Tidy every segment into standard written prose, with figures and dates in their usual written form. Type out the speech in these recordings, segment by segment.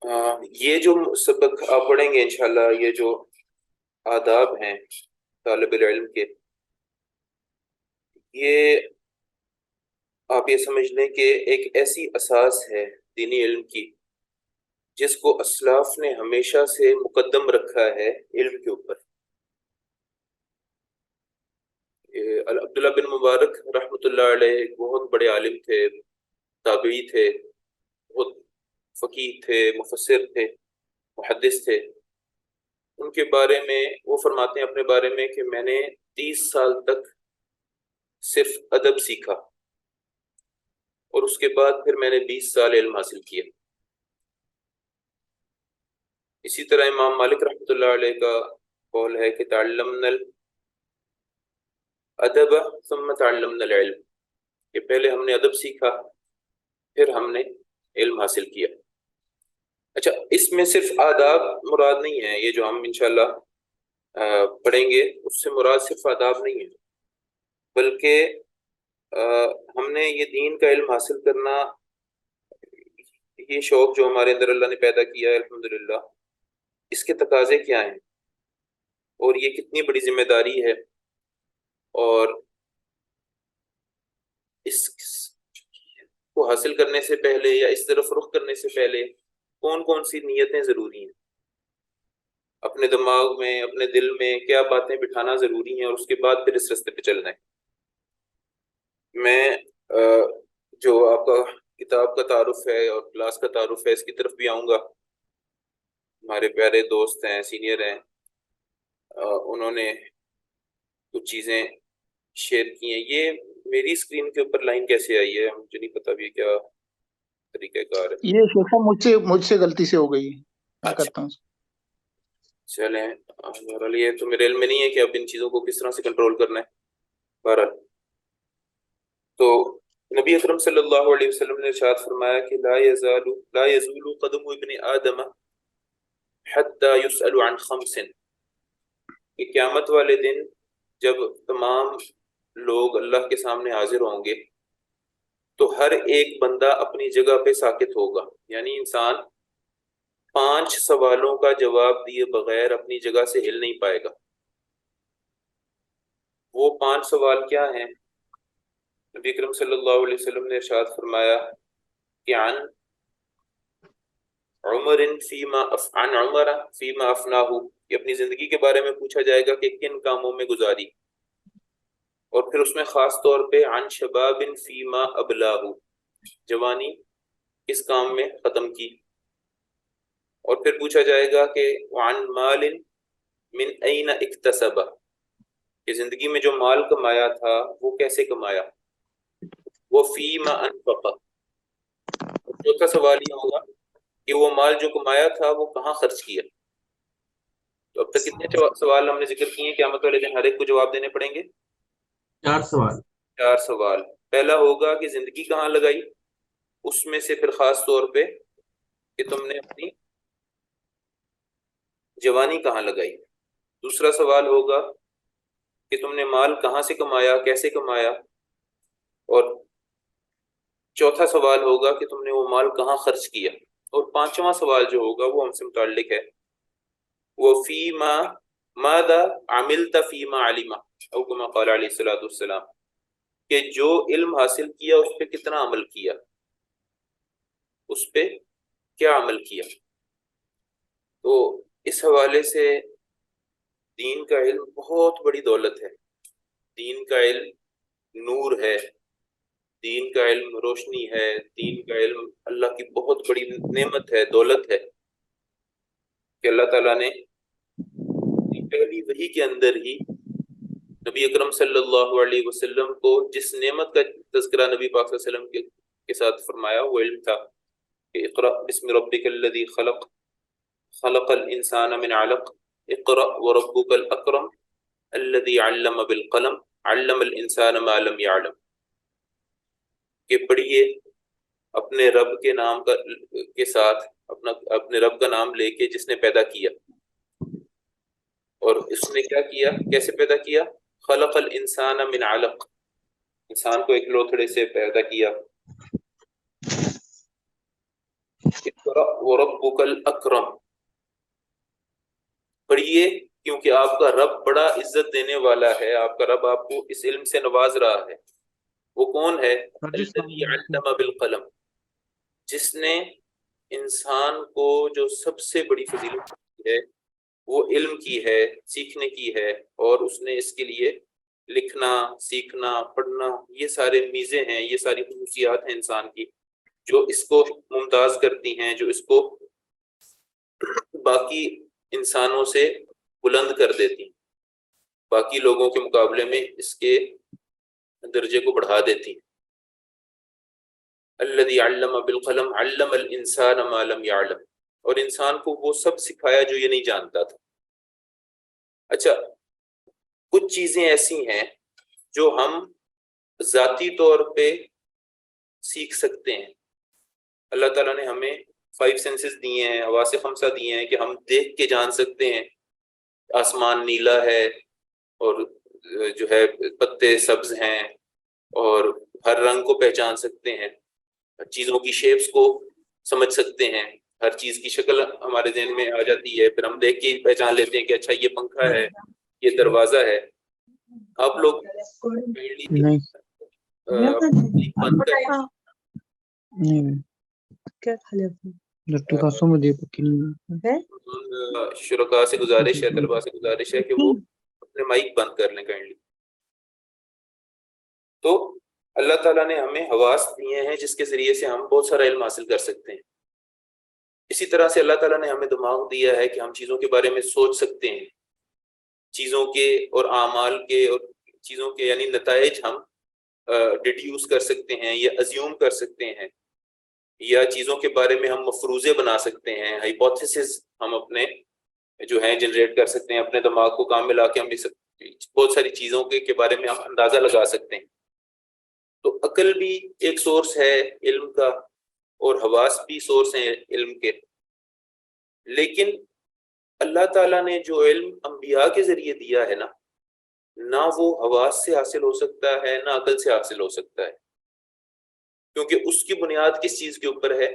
یہ جو سبق آپ پڑھیں گے انشاءاللہ، یہ جو آداب ہیں طالب العلم کے، یہ آپ یہ سمجھ لیں کہ ایک ایسی اساس ہے دینی علم کی جس کو اسلاف نے ہمیشہ سے مقدم رکھا ہے علم کے اوپر۔ عبداللہ بن مبارک رحمۃ اللہ علیہ ایک بہت بڑے عالم تھے، تابعی تھے، بہت فقیہ تھے، مفسر تھے، محدث تھے۔ ان کے بارے میں وہ فرماتے ہیں اپنے بارے میں کہ میں نے 30 سال تک صرف ادب سیکھا اور اس کے بعد پھر میں نے 20 سال علم حاصل کیا۔ اسی طرح امام مالک رحمۃ اللہ علیہ کا قول ہے کہ تعلمنا الادب ثم تعلمنا العلم، کہ پہلے ہم نے ادب سیکھا پھر ہم نے علم حاصل کیا۔ اچھا، اس میں صرف آداب مراد نہیں ہے، یہ جو ہم انشاءاللہ پڑھیں گے اس سے مراد صرف آداب نہیں ہے، بلکہ ہم نے یہ دین کا علم حاصل کرنا، یہ شوق جو ہمارے اندر اللہ نے پیدا کیا ہے الحمدللہ، اس کے تقاضے کیا ہیں اور یہ کتنی بڑی ذمہ داری ہے، اور اس کو حاصل کرنے سے پہلے یا اس طرف رخ کرنے سے پہلے کون کون سی نیتیں ضروری ہیں، اپنے دماغ میں اپنے دل میں کیا باتیں بٹھانا ضروری ہیں، اور اس کے بعد پھر اس راستے پہ چلنا ہے۔ میں جو آپ کا کتاب کا تعارف ہے اور کلاس کا تعارف ہے اس کی طرف بھی آؤں گا۔ ہمارے پیارے دوست ہیں، سینئر ہیں، انہوں نے کچھ چیزیں شیئر کی ہیں۔ یہ میری اسکرین کے اوپر لائن کیسے آئی ہے مجھے نہیں پتا بھی کیا طریقہ کار ہے۔ یہ شیخا مجھ سے غلطی سے ہو گئی، میں کرتا ہوں۔ چلیں، بہرحال یہ تو میرے علم میں نہیں ہے کہ اب ان چیزوں کو کس طرح سے کنٹرول کرنا ہے۔ بہرحال تو نبی اکرم صلی اللہ علیہ وسلم نے ارشاد فرمایا کہ لا يزول قدم ابن آدم حتى يسأل عن خمس، کہ قیامت والے دن جب تمام لوگ اللہ کے سامنے حاضر ہوں گے تو ہر ایک بندہ اپنی جگہ پہ ساکت ہوگا، یعنی انسان 5 سوالوں کا جواب دیے بغیر اپنی جگہ سے ہل نہیں پائے گا۔ وہ 5 سوال کیا ہیں؟ نبی اکرم صلی اللہ علیہ وسلم نے ارشاد فرمایا کہ عن عمر فیما افناہ، کہ اپنی زندگی کے بارے میں پوچھا جائے گا کہ کن کاموں میں گزاری، اور پھر اس میں خاص طور پہ عن شباب فیما ابلاہ، جوانی کس کام میں ختم کی، اور پھر پوچھا جائے گا کہ وعن مال من این اکتسبہ، کہ زندگی میں جو مال کمایا تھا وہ کیسے کمایا، وہ فیما انفقہ، اور چوتھا سوال یہ ہوگا کہ وہ مال جو کمایا تھا وہ کہاں خرچ کیا۔ تو اب تک کتنے سوال ہم نے ذکر کیے ہیں؟ قیامت والے دن ہر ایک کو جواب دینے پڑیں گے 4 سوال۔ 4 سوال۔ پہلا ہوگا کہ زندگی کہاں لگائی، اس میں سے پھر خاص طور پہ کہ تم نے اپنی جوانی کہاں لگائی۔ دوسرا سوال ہوگا کہ تم نے مال کہاں سے کمایا، کیسے کمایا، اور چوتھا سوال ہوگا کہ تم نے وہ مال کہاں خرچ کیا، اور 5واں سوال جو ہوگا وہ ہم سے متعلق ہے، وہ فیما ماذا عملت فیما علم، او کما قال علیہ الصلوۃ والسلام، کہ جو علم حاصل کیا اس پہ کتنا عمل کیا، اس پہ کیا عمل کیا۔ تو اس حوالے سے دین کا علم بہت بڑی دولت ہے، دین کا علم نور ہے، دین کا علم روشنی ہے، دین کا علم اللہ کی بہت بڑی نعمت ہے، دولت ہے، کہ اللہ تعالیٰ نے پہلی وحی کے اندر ہی نبی اکرم صلی اللہ علیہ وسلم کو جس نعمت کا تذکرہ نبی پاک صلی اللہ علیہ وسلم کے ساتھ فرمایا وہ علم تھا کہ اقرأ بسم ربک الذی خلق خلق الانسان من علق اقرأ وربک الاکرم الذی علم بالقلم علم الانسان ما لم يعلم، کہ پڑھیے اپنے رب کے نام کے ساتھ، اپنے رب کا نام لے کے جس نے پیدا کیا، اور اس نے کیا کیا، کیسے پیدا کیا، خلق الانسان من علق، انسان کو ایک لوتھڑے سے پیدا کیا، اقرأ وربک الاکرم، پڑھیے کیونکہ آپ کا رب بڑا عزت دینے والا ہے، آپ کا رب آپ کو اس علم سے نواز رہا ہے۔ وہ کون ہے؟ الذی علم بالقلم، جس نے انسان کو جو سب سے بڑی فضیلت دی ہے وہ علم کی ہے، سیکھنے کی ہے، اور اس نے اس کے لیے لکھنا، سیکھنا، پڑھنا، یہ سارے میزیں ہیں، یہ ساری خصوصیات ہیں انسان کی جو اس کو ممتاز کرتی ہیں، جو اس کو باقی انسانوں سے بلند کر دیتی ہیں، باقی لوگوں کے مقابلے میں اس کے درجے کو بڑھا دیتی ہیں۔ الذی علم بالقلم علم الانسان ما لم يعلم، اور انسان کو وہ سب سکھایا جو یہ نہیں جانتا تھا۔ اچھا، کچھ چیزیں ایسی ہیں جو ہم ذاتی طور پہ سیکھ سکتے ہیں۔ اللہ تعالیٰ نے ہمیں 5 سینسز دیے ہیں، حواس خمسہ دیے ہیں کہ ہم دیکھ کے جان سکتے ہیں آسمان نیلا ہے، اور جو ہے پتے سبز ہیں، اور ہر رنگ کو پہچان سکتے ہیں، چیزوں کی شیپس کو سمجھ سکتے ہیں، ہر چیز کی شکل ہمارے ذہن میں آ جاتی ہے، پھر ہم دیکھ کے پہچان لیتے ہیں کہ اچھا یہ پنکھا ہے، یہ دروازہ ہے۔ آپ لوگ نہیں بند کر نہیں لٹو کا سو مجھے شرکا سے گزارش ہے، طلبا سے گزارش ہے کہ وہ اپنے مائک بند کر لیں کائنڈلی۔ تو اللہ تعالیٰ نے ہمیں حواس دیے ہیں جس کے ذریعے سے ہم بہت سارا علم حاصل کر سکتے ہیں۔ اسی طرح سے اللہ تعالیٰ نے ہمیں دماغ دیا ہے کہ ہم چیزوں کے بارے میں سوچ سکتے ہیں، چیزوں کے اور اعمال کے اور چیزوں کے یعنی نتائج ہم ڈیڈیوس کر سکتے ہیں یا ازیوم کر سکتے ہیں، یا چیزوں کے بارے میں ہم مفروضے بنا سکتے ہیں، ہائپوتھیسز ہم اپنے جو ہیں جنریٹ کر سکتے ہیں، اپنے دماغ کو کام میں لا کے ہم بہت ساری چیزوں کے بارے میں ہم اندازہ لگا سکتے ہیں۔ تو عقل بھی ایک سورس ہے علم کا، اور حواس بھی سورس ہیں علم کے، لیکن اللہ تعالیٰ نے جو علم انبیاء کے ذریعے دیا ہے نا، نہ وہ حواس سے حاصل ہو سکتا ہے نہ عقل سے حاصل ہو سکتا ہے، کیونکہ اس کی بنیاد کس چیز کے اوپر ہے؟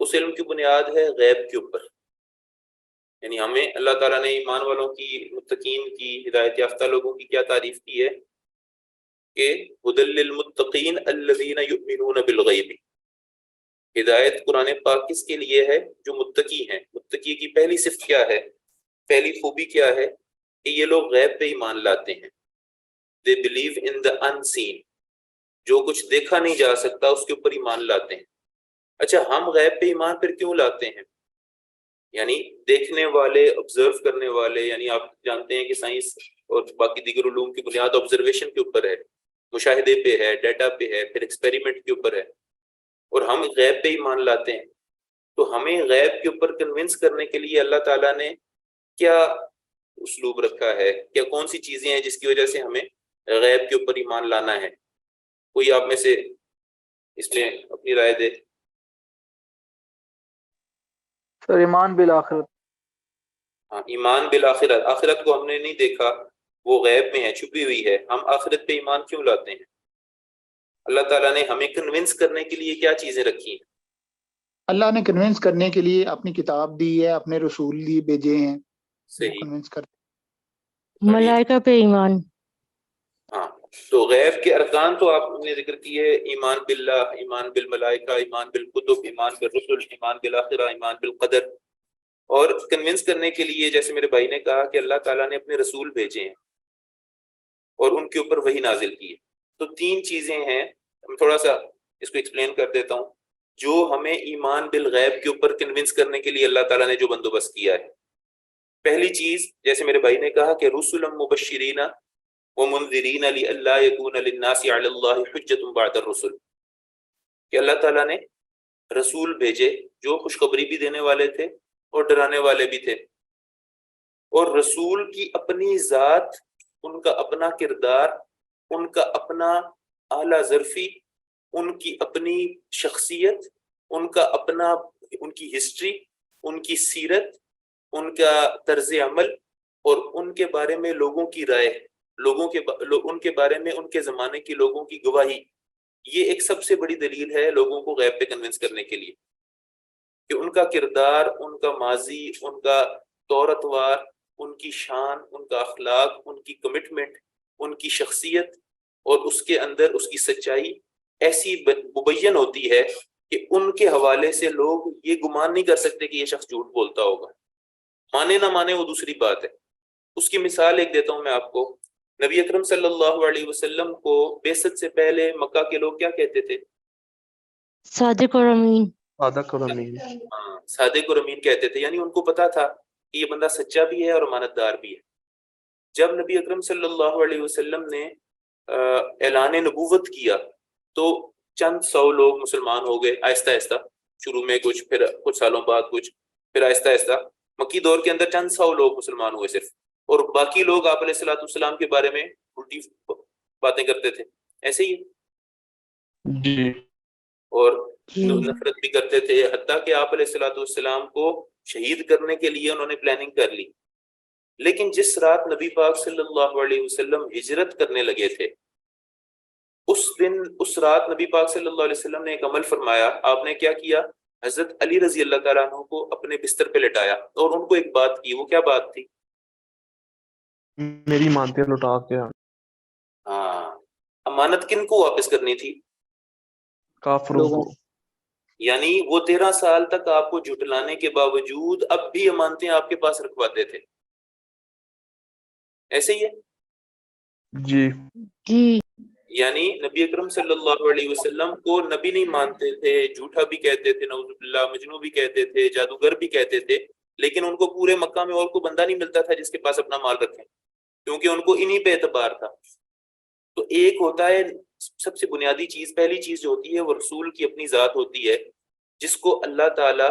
اس علم کی بنیاد ہے غیب کے اوپر۔ یعنی ہمیں اللہ تعالیٰ نے ایمان والوں کی، متقین کی، ہدایت یافتہ لوگوں کی کیا تعریف کی ہے کہ ھدی للمتقین الذین یؤمنون بالغیب، ہدایت قرآن پاک کس کے لیے ہے؟ جو متقی ہیں۔ متقی کی پہلی صفت کیا ہے، پہلی خوبی کیا ہے؟ کہ یہ لوگ غیب پہ ایمان لاتے ہیں۔ they believe in the unseen، جو کچھ دیکھا نہیں جا سکتا اس کے اوپر ایمان لاتے ہیں۔ اچھا، ہم غیب پہ ایمان پھر کیوں لاتے ہیں؟ یعنی دیکھنے والے، آبزرو کرنے والے، یعنی آپ جانتے ہیں کہ سائنس اور باقی دیگر علوم کی بنیاد آبزرویشن کے اوپر ہے، مشاہدے پہ ہے، ڈیٹا پہ ہے، پھر ایکسپیریمنٹ کے اوپر ہے، اور ہم غیب پہ ایمان لاتے ہیں۔ تو ہمیں غیب کے اوپر کنونس کرنے کے لیے اللہ تعالیٰ نے کیا اسلوب رکھا ہے، کیا کون سی چیزیں ہیں جس کی وجہ سے ہمیں غیب کے اوپر ایمان لانا ہے؟ کوئی آپ میں سے اس میں اپنی رائے دے۔ سر ایمان بالآخرت۔ ہاں، ایمان بالآخرت، آخرت کو ہم نے نہیں دیکھا، وہ غیب میں ہے، چھپی ہوئی ہے، ہم آخرت پہ ایمان کیوں لاتے ہیں؟ اللہ تعالیٰ نے ہمیں کنونس کرنے کے لیے کیا چیزیں رکھی ہیں؟ اللہ نے کنونس کرنے کے لیے اپنی کتاب دی ہے، اپنے رسول دی بھیجے ہیں، صحیح، کنونس کرتے۔ ملائکہ پہ ایمان۔ ہاں، تو غیب کے ارکان تو آپ نے ذکر کیے، ایمان باللہ، ایمان بالملائکہ، ایمان بالکتب، ایمان بالرسل، ایمان بالآخرہ، ایمان بالقدر۔ اور کنونس کرنے کے لیے جیسے میرے بھائی نے کہا کہ اللہ تعالیٰ نے اپنے رسول بھیجے ہیں اور ان کے اوپر وحی نازل کی ہے، تو 3 چیزیں ہیں، ہم تھوڑا سا اس کو ایکسپلین کر دیتا ہوں، جو ہمیں ایمان بالغیب کے اوپر کنونس کرنے کے لیے اللہ تعالیٰ نے جو بندوبست کیا ہے۔ پہلی چیز جیسے میرے بھائی نے کہا کہ رسلا مبشرین ومنذرین لئلا یکون للناس علی اللہ حجۃ بعد الرسل، کہ اللہ تعالیٰ نے رسول بھیجے جو خوشخبری بھی دینے والے تھے اور ڈرانے والے بھی تھے، اور رسول کی اپنی ذات، ان کا اپنا کردار، ان کا اپنا اعلیٰ ظرفی، ان کی اپنی شخصیت، ان کا اپنا، ان کی ہسٹری، ان کی سیرت، ان کا طرز عمل، اور ان کے بارے میں لوگوں کی رائے، ان کے بارے میں ان کے زمانے کی لوگوں کی گواہی، یہ ایک سب سے بڑی دلیل ہے لوگوں کو غیب پہ کنونس کرنے کے لیے کہ ان کا کردار، ان کا ماضی، ان کا طور اتوار، ان کی شان، ان کا اخلاق، ان کی کمٹمنٹ، ان کی شخصیت اور اس کے اندر اس کی سچائی ایسی مبین ہوتی ہے کہ ان کے حوالے سے لوگ یہ گمان نہیں کر سکتے کہ یہ شخص جھوٹ بولتا ہوگا. مانے نہ مانے وہ دوسری بات ہے. اس کی مثال ایک دیتا ہوں میں آپ کو. نبی اکرم صلی اللہ علیہ وسلم کو بعثت سے پہلے مکہ کے لوگ کیا کہتے تھے؟ صادق اور امین. صادق اور امین. صادق اور امین کہتے تھے، یعنی ان کو پتا تھا کہ یہ بندہ سچا بھی ہے اور امانت دار بھی ہے. جب نبی اکرم صلی اللہ علیہ وسلم نے اعلان نبوت کیا تو چند سو لوگ مسلمان ہو گئے آہستہ آہستہ، شروع میں کچھ، پھر کچھ سالوں بعد کچھ، پھر آہستہ آہستہ مکی دور کے اندر چند سو لوگ مسلمان ہوئے صرف، اور باقی لوگ آپ علیہ الصلوۃ والسلام کے بارے میں الٹی باتیں کرتے تھے. ایسے ہی جی. اور نفرت بھی کرتے تھے، حتیٰ کہ آپ علیہ الصلوۃ والسلام کو شہید کرنے کے لیے انہوں نے پلاننگ کر لی. لیکن جس رات نبی پاک صلی اللہ علیہ وسلم ہجرت کرنے لگے تھے، اس رات نبی پاک صلی اللہ علیہ وسلم نے ایک عمل فرمایا. آپ نے کیا کیا؟ حضرت علی رضی اللہ تعالیٰ عنہ کو اپنے بستر پہ لٹایا اور ان کو ایک بات کی. وہ کیا بات تھی؟ میری مانتے لوٹا کے. ہاں، امانت کن کو واپس کرنی تھی؟ کافروں کو. یعنی وہ 13 سال تک آپ کو جھٹلانے کے باوجود اب بھی امانتیں آپ کے پاس رکھواتے تھے. ایسے ہی ہے جی. جی. یعنی نبی اکرم صلی اللہ علیہ وسلم کو نبی نہیں مانتے تھے، جھوٹا بھی کہتے تھے، نعوذ باللہ، مجنون بھی کہتے تھے، جادوگر بھی کہتے تھے، لیکن ان کو پورے مکہ میں اور کوئی بندہ نہیں ملتا تھا جس کے پاس اپنا مال رکھیں، کیونکہ ان کو انہی پہ اعتبار تھا. تو ایک ہوتا ہے سب سے بنیادی چیز، پہلی چیز جو ہوتی ہے وہ رسول کی اپنی ذات ہوتی ہے، جس کو اللہ تعالیٰ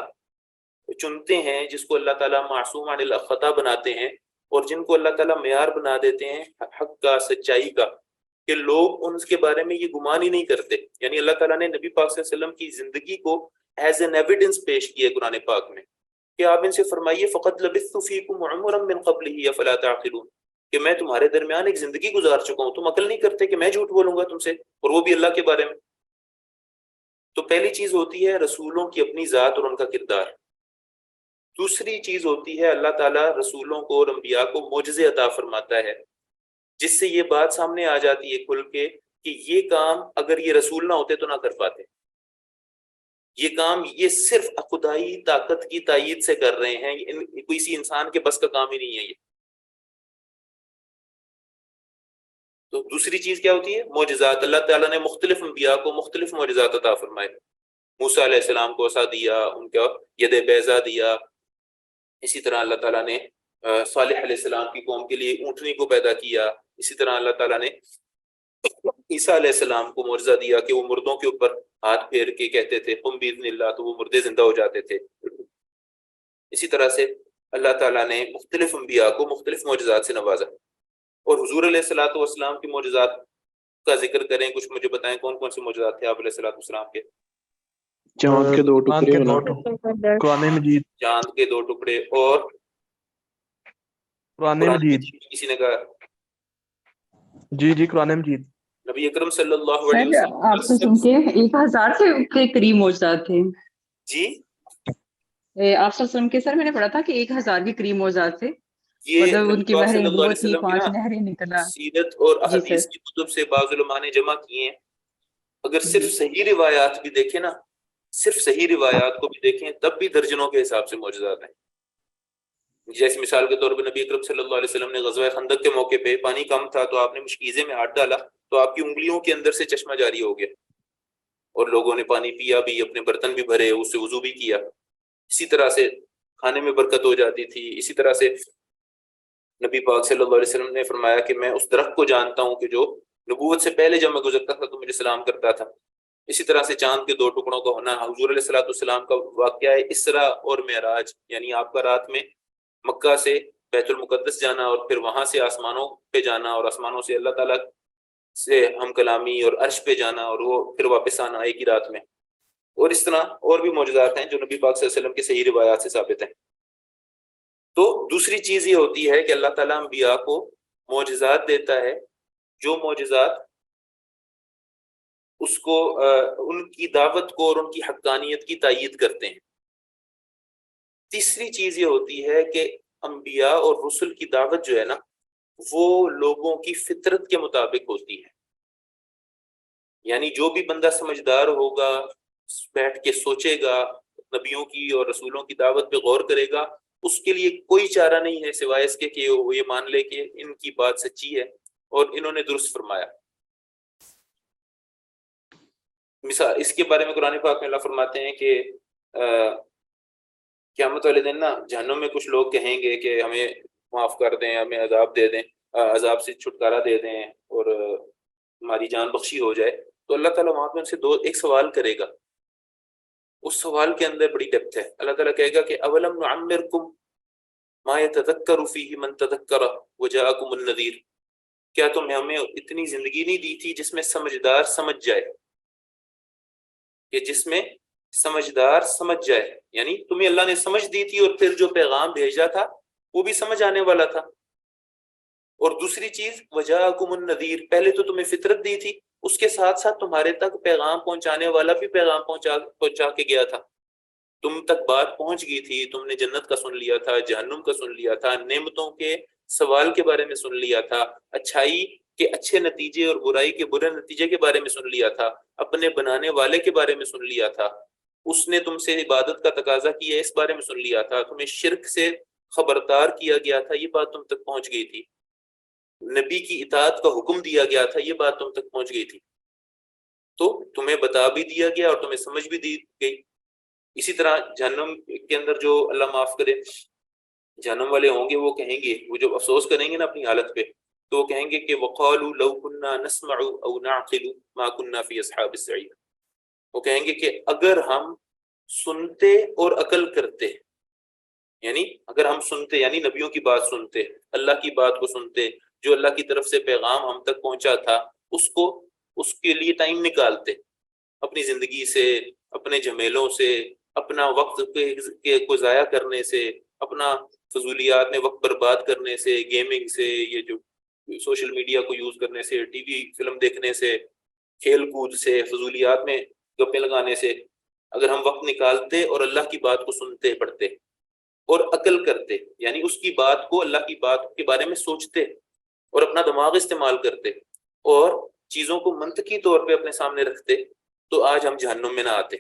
چنتے ہیں، جس کو اللہ تعالیٰ معصوم عن الخطا بناتے ہیں، اور جن کو اللہ تعالیٰ معیار بنا دیتے ہیں حق کا، سچائی کا، کہ لوگ ان کے بارے میں یہ گمان ہی نہیں کرتے. یعنی اللہ تعالیٰ نے نبی پاک صلی اللہ علیہ وسلم کی زندگی کو ایز این ایویڈنس پیش کیا ہے قرآن پاک میں کہ آپ ان سے فرمائیے فقط لبثت فیکم عمرا من قبلہ افلا تعقلون، کہ میں تمہارے درمیان ایک زندگی گزار چکا ہوں، تم عقل نہیں کرتے کہ میں جھوٹ بولوں گا تم سے، اور وہ بھی اللہ کے بارے میں. تو پہلی چیز ہوتی ہے رسولوں کی اپنی ذات اور ان کا کردار. دوسری چیز ہوتی ہے اللہ تعالیٰ رسولوں کو اور انبیاء کو معجزے عطا فرماتا ہے، جس سے یہ بات سامنے آ جاتی ہے کھل کے کہ یہ کام اگر یہ رسول نہ ہوتے تو نہ کر پاتے. یہ کام یہ صرف خدائی طاقت کی تائید سے کر رہے ہیں، کسی انسان کے بس کا کام ہی نہیں ہے یہ. تو دوسری چیز کیا ہوتی ہے؟ معجزات. اللہ تعالیٰ نے مختلف انبیاء کو مختلف معجزات عطا فرمائے. موسیٰ علیہ السلام کو عصا دیا، ان کا ید بیضا دیا. اسی طرح اللہ تعالیٰ نے صالح علیہ السلام کی قوم کے لیے اونٹنی کو پیدا کیا. اسی طرح اللہ تعالیٰ نے عیسیٰ علیہ السلام کو معجزہ دیا کہ وہ مردوں کے اوپر ہاتھ پھیر کے کہتے تھے قم باذن اللہ، تو وہ مردے زندہ ہو جاتے تھے. اسی طرح سے اللہ تعالیٰ نے مختلف انبیاء کو مختلف معجزات سے نوازا. اور حضور علیہ الصلوۃ والسلام کی معجزات کا ذکر کریں، کچھ مجھے بتائیں کون کون سے معجزات تھے آپ علیہ الصلوۃ والسلام کے؟ چاند کے 2 ٹکڑے ہونا، قرآن مجید. چاند کے 2 ٹکڑے، اور قرآن مجید. کسی نے کہا جی قرآن مجید. نبی اکرم صلی اللہ علیہ سر آپ سے سن کے 1000 کے قریب معجزات تھے. جی آپ سے سن کے سر میں نے پڑھا تھا کہ 1000 کے قریب معجزات تھے. یہ مطلب ان کی نبی بحر صلی اللہ علیہ نبوت تھی، وسلم کی 5 نا نہریں نکلا. سیرت اور جی احادیث سر. کی کتب سے بعض علماء نے جمع کیے ہیں. اگر صرف صحیح روایات بھی دیکھیں نا، صرف صحیح روایات کو بھی دیکھیں تب بھی درجنوں کے حساب سے معجزات ہیں. جیسے مثال کے طور پہ نبی اکرم صلی اللہ علیہ وسلم نے غزوہ خندق کے موقع پہ پانی کم تھا تو آپ نے مشکیزے میں ہاتھ ڈالا تو آپ کی انگلیوں کے اندر سے چشمہ جاری ہو گیا، اور لوگوں نے پانی پیا بھی، اپنے برتن بھی بھرے، اس سے وضو بھی کیا. اسی طرح سے کھانے میں برکت ہو جاتی تھی. اسی طرح سے نبی پاک صلی اللہ علیہ وسلم نے فرمایا کہ میں اس درخت کو جانتا ہوں کہ جو نبوت سے پہلے جب میں گزرتا تھا تو مجھے سلام کرتا تھا. اسی طرح سے چاند کے 2 ٹکڑوں کا ہونا. حضور علیہ الصلوۃ والسلام کا واقعہ ہے اسرا اور معراج، یعنی آپ کا رات میں مکہ سے بیت المقدس جانا اور پھر وہاں سے آسمانوں پہ جانا، اور آسمانوں سے اللہ تعالیٰ سے ہم کلامی اور عرش پہ جانا، اور وہ پھر واپس آنا ایک ہی رات میں. اور اس طرح اور بھی معجزات ہیں جو نبی پاک صلی اللہ علیہ وسلم کے صحیح روایات سے ثابت ہیں. تو دوسری چیز یہ ہوتی ہے کہ اللہ تعالیٰ انبیاء کو معجزات دیتا ہے، جو معجزات اس کو ان کی دعوت کو اور ان کی حقانیت کی تائید کرتے ہیں۔ تیسری چیز یہ ہوتی ہے کہ انبیاء اور رسل کی دعوت جو ہے نا وہ لوگوں کی فطرت کے مطابق ہوتی ہے، یعنی جو بھی بندہ سمجھدار ہوگا، بیٹھ کے سوچے گا، نبیوں کی اور رسولوں کی دعوت پہ غور کرے گا، اس کے لیے کوئی چارہ نہیں ہے سوائے اس کے کہ وہ یہ مان لے کہ ان کی بات سچی ہے اور انہوں نے درست فرمایا۔ مثال اس کے بارے میں قرآن پاک میں اللہ فرماتے ہیں کہ قیامت والے دن نا جہنم میں کچھ لوگ کہیں گے کہ ہمیں معاف کر دیں، ہمیں عذاب دے دیں، عذاب سے چھٹکارا دے دیں اور ہماری جان بخشی ہو جائے، تو اللہ تعالیٰ وہاں پہ ان سے ایک سوال کرے گا۔ اس سوال کے اندر بڑی ڈیپتھ ہے۔ اللہ تعالیٰ کہے گا کہ اولم نعمرکم ما یتذکر فیہ من تذکر وجاءکم النذیر، کیا تمہیں ہمیں اتنی زندگی نہیں دی تھی جس میں سمجھدار سمجھ جائے، کہ جس میں سمجھدار سمجھ جائے، یعنی تمہیں اللہ نے سمجھ دی تھی اور پھر جو پیغام بھیجا تھا وہ بھی سمجھ آنے والا تھا۔ اور دوسری چیز وجاءکم النذیر، پہلے تو تمہیں فطرت دی تھی، اس کے ساتھ ساتھ تمہارے تک پیغام پہنچانے والا بھی پیغام پہنچا کے گیا تھا، تم تک بات پہنچ گئی تھی، تم نے جنت کا سن لیا تھا، جہنم کا سن لیا تھا، نعمتوں کے سوال کے بارے میں سن لیا تھا، اچھائی کے اچھے نتیجے اور برائی کے برے نتیجے کے بارے میں سن لیا تھا، اپنے بنانے والے کے بارے میں سن لیا تھا، اس نے تم سے عبادت کا تقاضا کیا اس بارے میں سن لیا تھا، تمہیں شرک سے خبردار کیا گیا تھا، یہ بات تم تک پہنچ گئی تھی، نبی کی اطاعت کا حکم دیا گیا تھا، یہ بات تم تک پہنچ گئی تھی، تو تمہیں بتا بھی دیا گیا اور تمہیں سمجھ بھی دی گئی۔ اسی طرح جہنم کے اندر جو اللہ معاف کرے جہنم والے ہوں گے وہ کہیں گے، وہ جب افسوس کریں گے نا اپنی حالت پہ، تو وہ کہیں گے کہ وَقَالُوا لَوْ كُنَّا نَسْمَعُ أَوْ نَعْقِلُ مَا كُنَّا فِي أَصْحَابِ السَّعِيرِ، وہ کہیں گے کہ اگر ہم سنتے اور عقل کرتے، یعنی اگر ہم سنتے یعنی نبیوں کی بات سنتے، اللہ کی بات کو سنتے، جو اللہ کی طرف سے پیغام ہم تک پہنچا تھا اس کے لیے ٹائم نکالتے، اپنی زندگی سے، اپنے جھمیلوں سے، اپنا وقت کو ضائع کرنے سے، اپنا فضولیات میں وقت برباد کرنے سے، گیمنگ سے، یہ جو سوشل میڈیا کو یوز کرنے سے، ٹی وی فلم دیکھنے سے، کھیل کود سے، فضولیات میں گپے لگانے سے، اگر ہم وقت نکالتے اور اللہ کی بات کو سنتے پڑھتے اور عقل کرتے، یعنی اس کی بات کو، اللہ کی بات کے بارے میں سوچتے اور اپنا دماغ استعمال کرتے اور چیزوں کو منطقی طور پہ اپنے سامنے رکھتے، تو آج ہم جہنم میں نہ آتے۔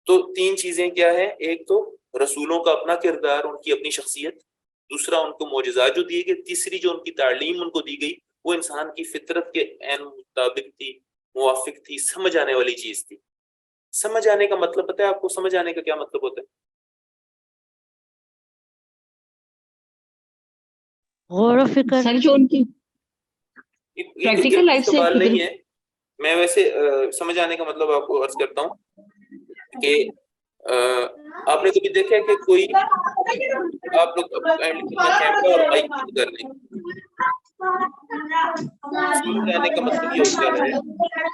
تو تین چیزیں کیا ہے؟ ایک تو رسولوں کا اپنا کردار، ان کی اپنی شخصیت، دوسرا ان کو معجزات جو دیے گئے، تیسری جو ان کی تعلیم ان کو دی گئی وہ انسان کی فطرت کے عین مطابق تھی، موافق تھی، سمجھ آنے والی چیز تھی۔ سمجھ آنے کا مطلب پتہ ہے آپ کو؟ سمجھ آنے کا کیا مطلب ہوتا ہے؟ غور و فکر، سر جو ان کی یہ پریکٹیکل لائف سے سوال نہیں ہے، میں ویسے سمجھ آنے کا مطلب آپ کو عرض کرتا ہوں کہ آپ نے کبھی دیکھا ہے کہ کوئی آپ لوگ اپنا کیمرہ اور مائک بند کر لیں، سمجھ آنے کا مطلب یہ ہوتا ہے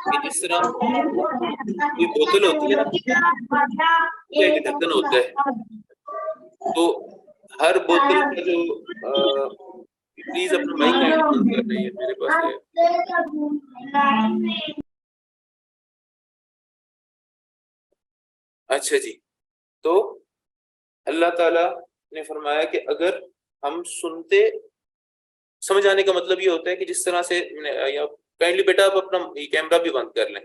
کہ جس طرح کوئی بوتل ہوتی ہے نا، اس کا ایک ڈھکن ہوتا ہے، تو ہر بوتل کا جو پلیز اپنا مائک بند کر رہی ہے، میرے پاس ہے۔ اچھا جی، تو اللہ تعالیٰ نے فرمایا کہ اگر ہم سنتے، سمجھ آنے کا مطلب یہ ہوتا ہے کہ جس طرح سے کائنڈلی بیٹا آپ اپنا کیمرہ بھی بند کر لیں۔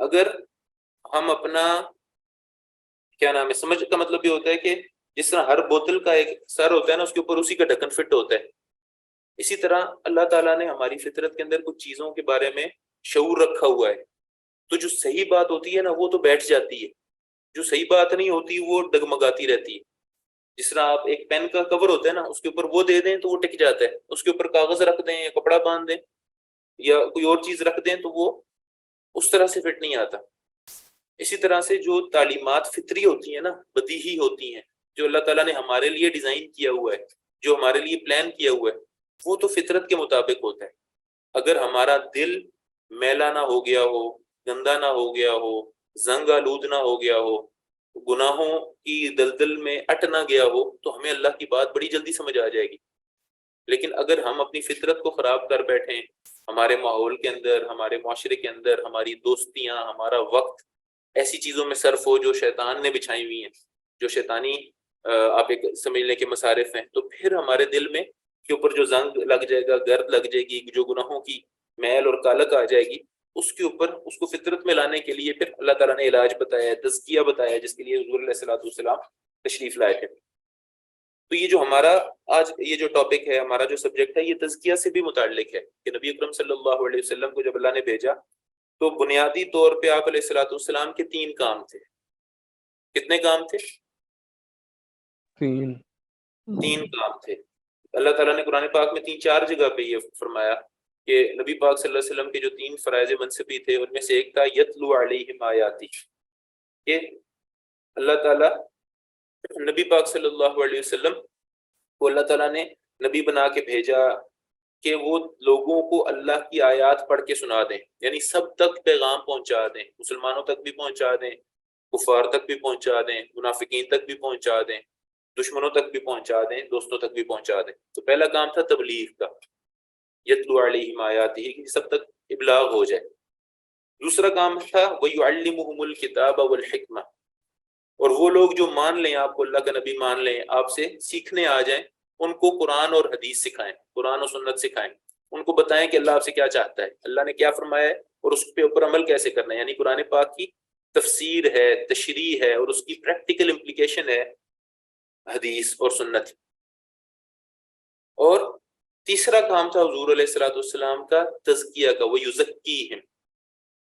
اگر ہم اپنا کیا نام ہے، سمجھ کا مطلب یہ ہوتا ہے کہ جس طرح ہر بوتل کا ایک سر ہوتا ہے نا، اس کے اوپر اسی کا ڈھکن فٹ ہوتا ہے، اسی طرح اللہ تعالیٰ نے ہماری فطرت کے اندر کچھ چیزوں کے بارے میں شعور رکھا ہوا ہے، تو جو صحیح بات ہوتی ہے نا وہ تو بیٹھ جاتی ہے، جو صحیح بات نہیں ہوتی وہ ڈگمگاتی رہتی ہے۔ جس طرح آپ ایک پین کا کور ہوتا ہے نا، اس کے اوپر وہ دے دیں تو وہ ٹک جاتا ہے، اس کے اوپر کاغذ رکھ دیں یا کپڑا باندھ دیں یا کوئی اور چیز رکھ دیں تو وہ اس طرح سے فٹ نہیں آتا۔ اسی طرح سے جو تعلیمات فطری ہوتی ہیں نا، بدیہی ہوتی ہیں، جو اللہ تعالیٰ نے ہمارے لیے ڈیزائن کیا ہوا ہے، جو ہمارے لیے پلان کیا ہوا ہے، وہ تو فطرت کے مطابق ہوتا ہے۔ اگر ہمارا دل میلا نہ ہو گیا ہو، گندا نہ ہو گیا ہو، زنگ آلود نہ ہو گیا ہو، گناہوں کی دلدل میں اٹ نہ گیا ہو تو ہمیں اللہ کی بات بڑی جلدی سمجھ آ جائے گی. لیکن اگر ہم اپنی فطرت کو خراب کر بیٹھیں، ہمارے ماحول کے اندر، ہمارے معاشرے کے اندر ہماری دوستیاں، ہمارا وقت ایسی چیزوں میں صرف ہو جو شیطان نے بچھائی ہوئی ہیں، جو شیطانی آپ ایک سمجھ لیں کہ مصارف ہیں، تو پھر ہمارے دل میں کے اوپر جو زنگ لگ جائے گا، گرد لگ جائے گی، جو گناہوں کی میل اور کالک آ جائے گی، اس کے اوپر اس کو فطرت میں لانے کے لیے پھر اللہ تعالیٰ نے علاج بتایا ہے، تزکیہ بتایا ہے، جس کے لیے حضور علیہ الصلوۃ والسلام تشریف لائے تھے. تو یہ جو ہمارا آج یہ جو ٹاپک ہے، ہمارا جو سبجیکٹ ہے، یہ تزکیہ سے بھی متعلق ہے کہ نبی اکرم صلی اللہ علیہ وسلم کو جب اللہ نے بھیجا تو بنیادی طور پہ آپ علیہ الصلوۃ والسلام کے 3 کام تھے. کتنے کام تھے؟ 3 کام تھے. اللہ تعالیٰ نے قرآن پاک میں 3-4 جگہ پہ یہ فرمایا کہ نبی پاک صلی اللہ علیہ وسلم کے جو 3 فرائض منصبی تھے ان میں سے ایک تھا یتلو علیہم آیاتی، کہ اللہ تعالیٰ نبی پاک صلی اللہ علیہ وسلم کو اللہ تعالیٰ نے نبی بنا کے بھیجا کہ وہ لوگوں کو اللہ کی آیات پڑھ کے سنا دیں، یعنی سب تک پیغام پہنچا دیں، مسلمانوں تک بھی پہنچا دیں، کفار تک بھی پہنچا دیں، منافقین تک بھی پہنچا دیں، دشمنوں تک بھی پہنچا دیں، دوستوں تک بھی پہنچا دیں. تو پہلا کام تھا تبلیغ کا، یتلو علیہم آیاتہ، کہ سب تک ابلاغ ہو جائے. دوسرا کام تھا وَيُعَلِّمُهُمُ الْكِتَابَ وَالْحِکْمَةَ، اور وہ لوگ جو مان لیں آپ کو، اللہ کا نبی مان لیں، آپ سے سیکھنے آ جائیں، ان کو قرآن اور حدیث سکھائیں، قرآن اور سنت سکھائیں، ان کو بتائیں کہ اللہ آپ سے کیا چاہتا ہے، اللہ نے کیا فرمایا ہے، اور اس کے اوپر عمل کیسے کرنا ہے. یعنی قرآن پاک کی تفسیر ہے، تشریح ہے، اور اس کی پریکٹیکل امپلیکیشن ہے حدیث اور سنت. اور تیسرا کام تھا حضور علیہ الصلوۃ والسلام کا تزکیہ کا، وہ یزکیہم،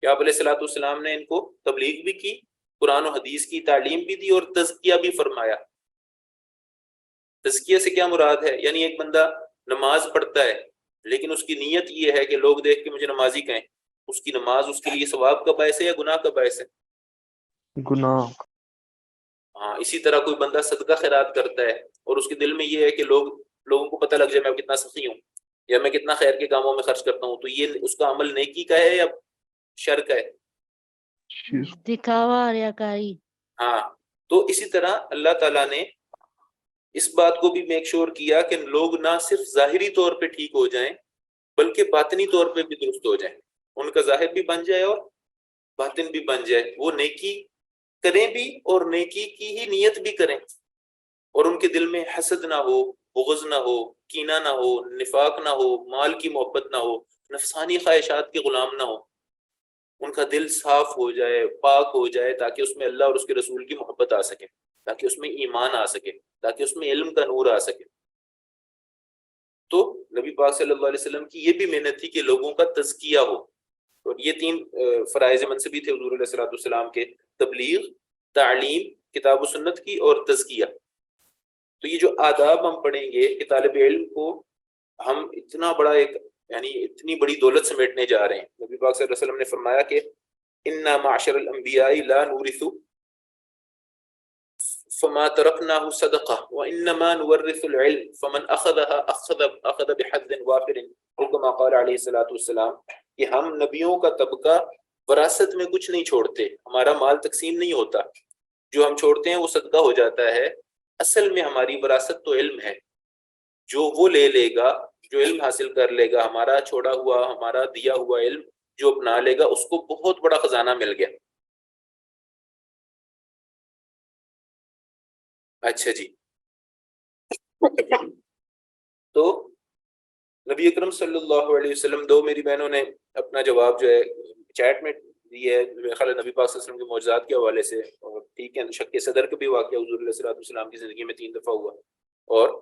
کہ آپ علیہ الصلوۃ والسلام نے ان کو تبلیغ بھی کی، قرآن و حدیث کی تعلیم بھی دی، اور تزکیہ بھی فرمایا. تزکیہ سے کیا مراد ہے؟ یعنی ایک بندہ نماز پڑھتا ہے لیکن اس کی نیت یہ ہے کہ لوگ دیکھ کے مجھے نمازی کہیں، اس کی نماز اس کے لیے ثواب کا باعث ہے یا گناہ کا باعث ہے؟ گناہ. ہاں، اسی طرح کوئی بندہ صدقہ خیرات کرتا ہے اور اس کے دل میں یہ ہے کہ لوگوں کو پتہ لگ جائے میں کتنا سخی ہوں یا میں کتنا خیر کے کاموں میں خرچ کرتا ہوں، تو یہ اس کا عمل نیکی کا ہے یا شر کا ہے؟ دکھاوا، ریاکاری. ہاں. تو اسی طرح اللہ تعالیٰ نے اس بات کو بھی میک شور کیا کہ لوگ نہ صرف ظاہری طور پہ ٹھیک ہو جائیں بلکہ باطنی طور پہ بھی درست ہو جائیں، ان کا ظاہر بھی بن جائے اور باطن بھی بن جائے، وہ نیکی کریں بھی اور نیکی کی ہی نیت بھی کریں، اور ان کے دل میں حسد نہ ہو، بغض نہ ہو، کینہ نہ ہو، نفاق نہ ہو، مال کی محبت نہ ہو، نفسانی خواہشات کے غلام نہ ہو. ان کا دل صاف ہو جائے، پاک ہو جائے، تاکہ اس میں اللہ اور اس کے رسول کی محبت آ سکے، تاکہ اس میں ایمان آ سکے، تاکہ اس میں علم کا نور آ سکے. تو نبی پاک صلی اللہ علیہ وسلم کی یہ بھی محنت تھی کہ لوگوں کا تزکیہ ہو. اور یہ 3 فرائض منصبی تھے حضور علیہ الصلوۃ والسلام کے، تبلیغ، تعلیم کتاب و سنت کی، اور تزکیہ. تو یہ جو آداب ہم پڑھیں گے کہ طالب علم کو ہم اتنا بڑا ایک یعنی اتنی بڑی دولت سمیٹنے جا رہے ہیں. نبی پاک صلی اللہ علیہ وسلم نے فرمایا کہ انا معشر الانبیاء لا نورث فما تركناه صدقه وانما نورث العلم فمن اخذها اخذ بحظ وافر، كما قال علیہ الصلوۃ والسلام، کہ ہم نبیوں کا طبقہ وراثت میں کچھ نہیں چھوڑتے، ہمارا مال تقسیم نہیں ہوتا، جو ہم چھوڑتے ہیں وہ صدقہ ہو جاتا ہے. اصل میں ہماری وراثت تو علم ہے، جو وہ لے لے گا، جو علم حاصل کر لے گا، ہمارا چھوڑا ہوا، ہمارا دیا ہوا علم جو اپنا لے گا، اس کو بہت بڑا خزانہ مل گیا. اچھا جی. تو نبی اکرم صلی اللہ علیہ وسلم، 2 میری بہنوں نے اپنا جواب جو ہے چیٹ میں دی ہے، میرے خیال ہے نبی پاک صلی اللہ علیہ وسلم کے معجزات کے حوالے سے، اور ٹھیک ہے، شک صدر کا بھی واقعہ حضور علیہ الصلوۃ والسلام کی زندگی میں 3 دفعہ ہوا، اور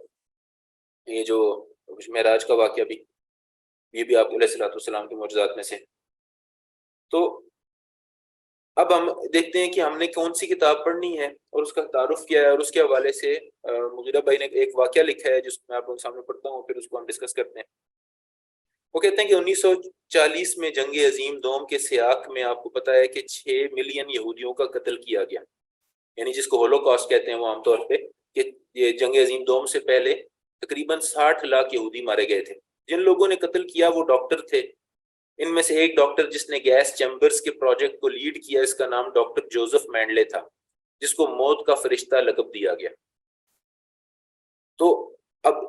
یہ جو معراج کا واقعہ بھی، یہ بھی آپ علیہ الصلوۃ والسلام کے معجزات میں سے. تو اب ہم دیکھتے ہیں کہ ہم نے کون سی کتاب پڑھنی ہے اور اس کا تعارف کیا ہے، اور اس کے حوالے سے مغیرہ بھائی نے ایک واقعہ لکھا ہے جس کو میں آپ لوگوں کے سامنے پڑھتا ہوں، پھر اس کو ہم ڈسکس کرتے ہیں. وہ کہتے ہیں کہ 1940 میں جنگ عظیم دوم کے سیاق میں آپ کو پتہ ہے کہ 6 ملین یہودیوں کا قتل کیا گیا، یعنی جس کو ہولو کاسٹ کہتے ہیں وہ عام طور پہ، کہ یہ جنگ عظیم دوم سے پہلے تقریباً 60 لاکھ یہودی مارے گئے تھے. جن لوگوں نے قتل کیا وہ ڈاکٹر تھے. ان میں سے ایک ڈاکٹر جس نے گیس چیمبرز کے پروجیکٹ کو لیڈ کیا، اس کا نام ڈاکٹر جوزف مینڈلے تھا. جس کو موت کا فرشتہ لقب دیا گیا. تو اب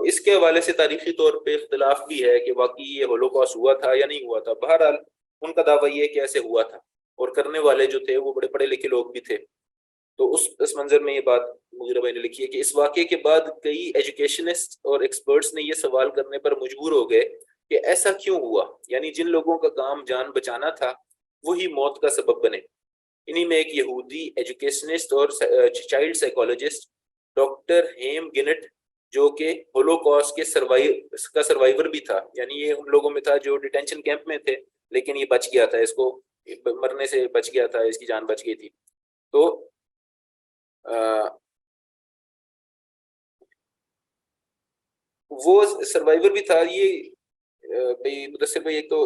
اس کے حوالے سے تاریخی طور پہ اختلاف بھی ہے کہ واقعی یہ ہولوکاسٹ ہوا تھا یا نہیں ہوا تھا. بہرحال ان کا دعویٰ یہ کہ ایسے ہوا تھا اور کرنے والے جو تھے وہ بڑے پڑھے لکھے لوگ بھی تھے. تو اس منظر میں یہ بات مغیرہ بھائی نے لکھی ہے کہ اس واقعے کے بعد کئی ایجوکیشنسٹ اور ایکسپرٹس نے یہ سوال کرنے پر مجبور ہو گئے کہ ایسا کیوں ہوا, یعنی جن لوگوں کا کام جان بچانا تھا وہی موت کا سبب بنے. انہی میں ایک یہودی ایجوکیشنسٹ اور چائلڈ سائیکولوجسٹ ڈاکٹر ہیم گنٹ, جو کہ ہولوکاسٹ کے سروائیور بھی تھا, یعنی یہ ان لوگوں میں تھا جو ڈیٹینشن کیمپ میں تھے لیکن یہ بچ گیا تھا, اس کو مرنے سے بچ گیا تھا, اس کی جان بچ گئی تھی. تو وہ سروائیور بھی تھا. یہ بھائی مدثر بھائی ایک تو